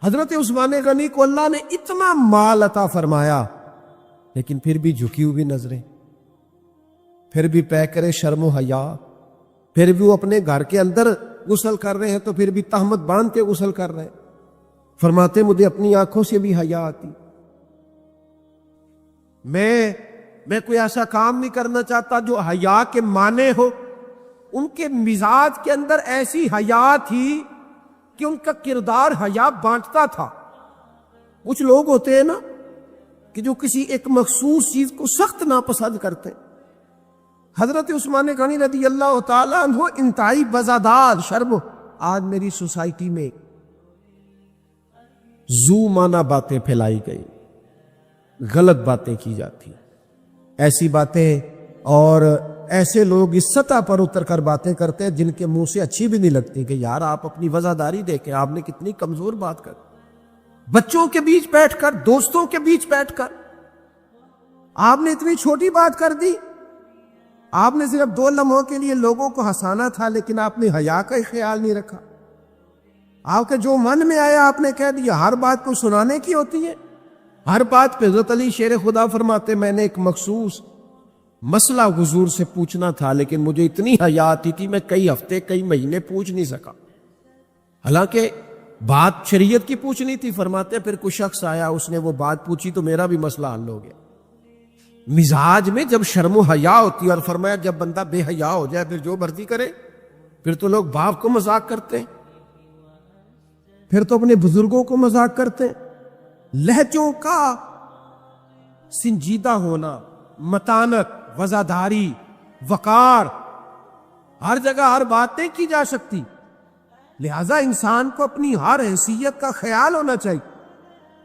حضرت عثمان غنی کو اللہ نے اتنا مال عطا فرمایا، لیکن پھر بھی جھکی ہوئی نظریں، پھر بھی پیکرے شرم و حیا، پھر بھی وہ اپنے گھر کے اندر غسل کر رہے ہیں تو پھر بھی تہمت باندھ کے غسل کر رہے ہیں. فرماتے مجھے اپنی آنکھوں سے بھی حیا آتی، میں کوئی ایسا کام نہیں کرنا چاہتا جو حیا کے معنی ہو. ان کے مزاج کے اندر ایسی حیا تھی کہ ان کا کردار حیا بانٹتا تھا. کچھ لوگ ہوتے ہیں نا کہ جو کسی ایک مخصوص چیز کو سخت ناپسند کرتے ہیں. حضرت عثمان غنی رضی اللہ تعالیٰ عنہ انتہائی وزادار، شرم. آج میری سوسائٹی میں زو مانا باتیں پھیلائی گئی، غلط باتیں کی جاتی، ایسی باتیں، اور ایسے لوگ اس سطح پر اتر کر باتیں کرتے ہیں جن کے منہ سے اچھی بھی نہیں لگتی کہ یار آپ اپنی وزاداری دیکھیں، آپ نے کتنی کمزور بات کر. بچوں کے بیچ بیٹھ کر، دوستوں کے بیچ بیٹھ کر آپ نے اتنی چھوٹی بات کر دی. آپ نے صرف 2 لمحوں کے لیے لوگوں کو ہنسانا تھا، لیکن آپ نے حیا کا ہی خیال نہیں رکھا. آپ کے جو من میں آیا آپ نے کہہ دیا. ہر بات کو سنانے کی ہوتی ہے، ہر بات پہ. حضرت علی شیر خدا فرماتے میں نے ایک مخصوص مسئلہ حضور سے پوچھنا تھا، لیکن مجھے اتنی حیا آتی تھی میں کئی ہفتے کئی مہینے پوچھ نہیں سکا، حالانکہ بات شریعت کی پوچھنی تھی. فرماتے پھر کوئی شخص آیا، اس نے وہ بات پوچھی تو میرا بھی مسئلہ حل ہو گیا. مزاج میں جب شرم و حیا ہوتی ہے، اور فرمایا جب بندہ بے حیا ہو جائے پھر جو مرضی کرے، پھر تو لوگ باپ کو مذاق کرتے ہیں، پھر تو اپنے بزرگوں کو مذاق کرتے ہیں. لہجوں کا سنجیدہ ہونا، متانت، وزاداری، وقار، ہر جگہ ہر بات نہیں کی جا سکتی. لہذا انسان کو اپنی ہر حیثیت کا خیال ہونا چاہیے.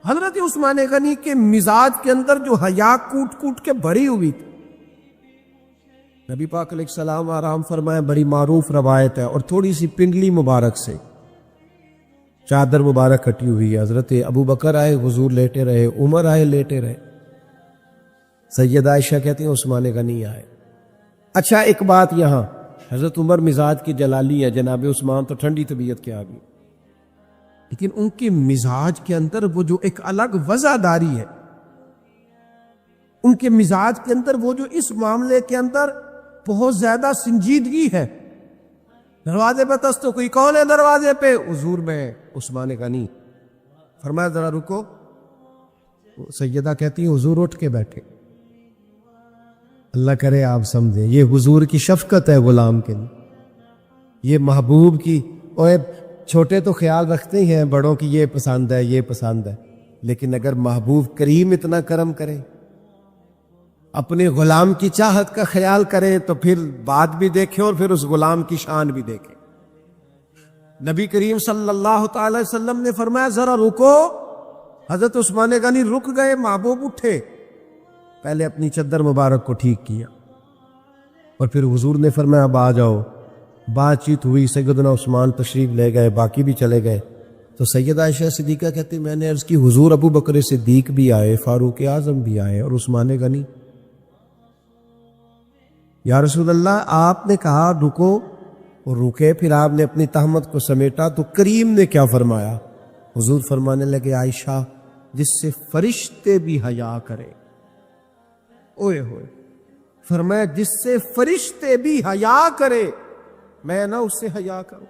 حضرت عثمان غنی کے مزاج کے اندر جو حیا کوٹ کوٹ کے بھری ہوئی تھی. نبی پاک علیہ السلام آرام فرمائے, بڑی معروف روایت ہے, اور تھوڑی سی پنڈلی مبارک سے چادر مبارک ہٹی ہوئی ہے. حضرت ابو بکر آئے, حضور لیٹے رہے, عمر آئے, لیٹے رہے. سیدہ عائشہ کہتی ہیں عثمان غنی آئے. اچھا ایک بات یہاں, حضرت عمر مزاج کی جلالی ہے, جناب عثمان تو ٹھنڈی طبیعت کے آگے, لیکن ان کے مزاج کے اندر وہ جو ایک الگ وزاداری ہے, ان کے مزاج کے اندر وہ جو اس معاملے کے اندر بہت زیادہ سنجیدگی ہے. دروازے پہ تستو, کوئی کون ہے دروازے پہ؟ حضور میں عثمان غنی. فرمایا ذرا رکو. سیدہ کہتی ہیں حضور اٹھ کے بیٹھے. اللہ کرے آپ سمجھیں, یہ حضور کی شفقت ہے غلام کے لیے, یہ محبوب کی. اوے چھوٹے تو خیال رکھتے ہی ہیں بڑوں کی, یہ پسند ہے یہ پسند ہے, لیکن اگر محبوب کریم اتنا کرم کرے, اپنے غلام کی چاہت کا خیال کرے, تو پھر بات بھی دیکھیں اور پھر اس غلام کی شان بھی دیکھیں. نبی کریم صلی اللہ تعالی وسلم نے فرمایا ذرا رکو. حضرت عثمان غنی رک گئے, محبوب اٹھے, پہلے اپنی چادر مبارک کو ٹھیک کیا, اور پھر حضور نے فرمایا اب آ جاؤ. بات چیت ہوئی, سیدنا عثمان تشریف لے گئے, باقی بھی چلے گئے. تو سیدہ عائشہ صدیقہ کہتی میں نے عرض کی حضور ابو بکر صدیق بھی آئے, فاروق اعظم بھی آئے, اور عثمان غنی. یا رسول اللہ, آپ نے کہا رکو اور رکے, پھر آپ نے اپنی تہمت کو سمیٹا, تو کریم نے کیا فرمایا؟ حضور فرمانے لگے عائشہ جس سے فرشتے بھی حیا کرے. اوئے ہوئے, فرمایا جس سے فرشتے بھی حیا کرے, میں نہ اس سے حیا کروں.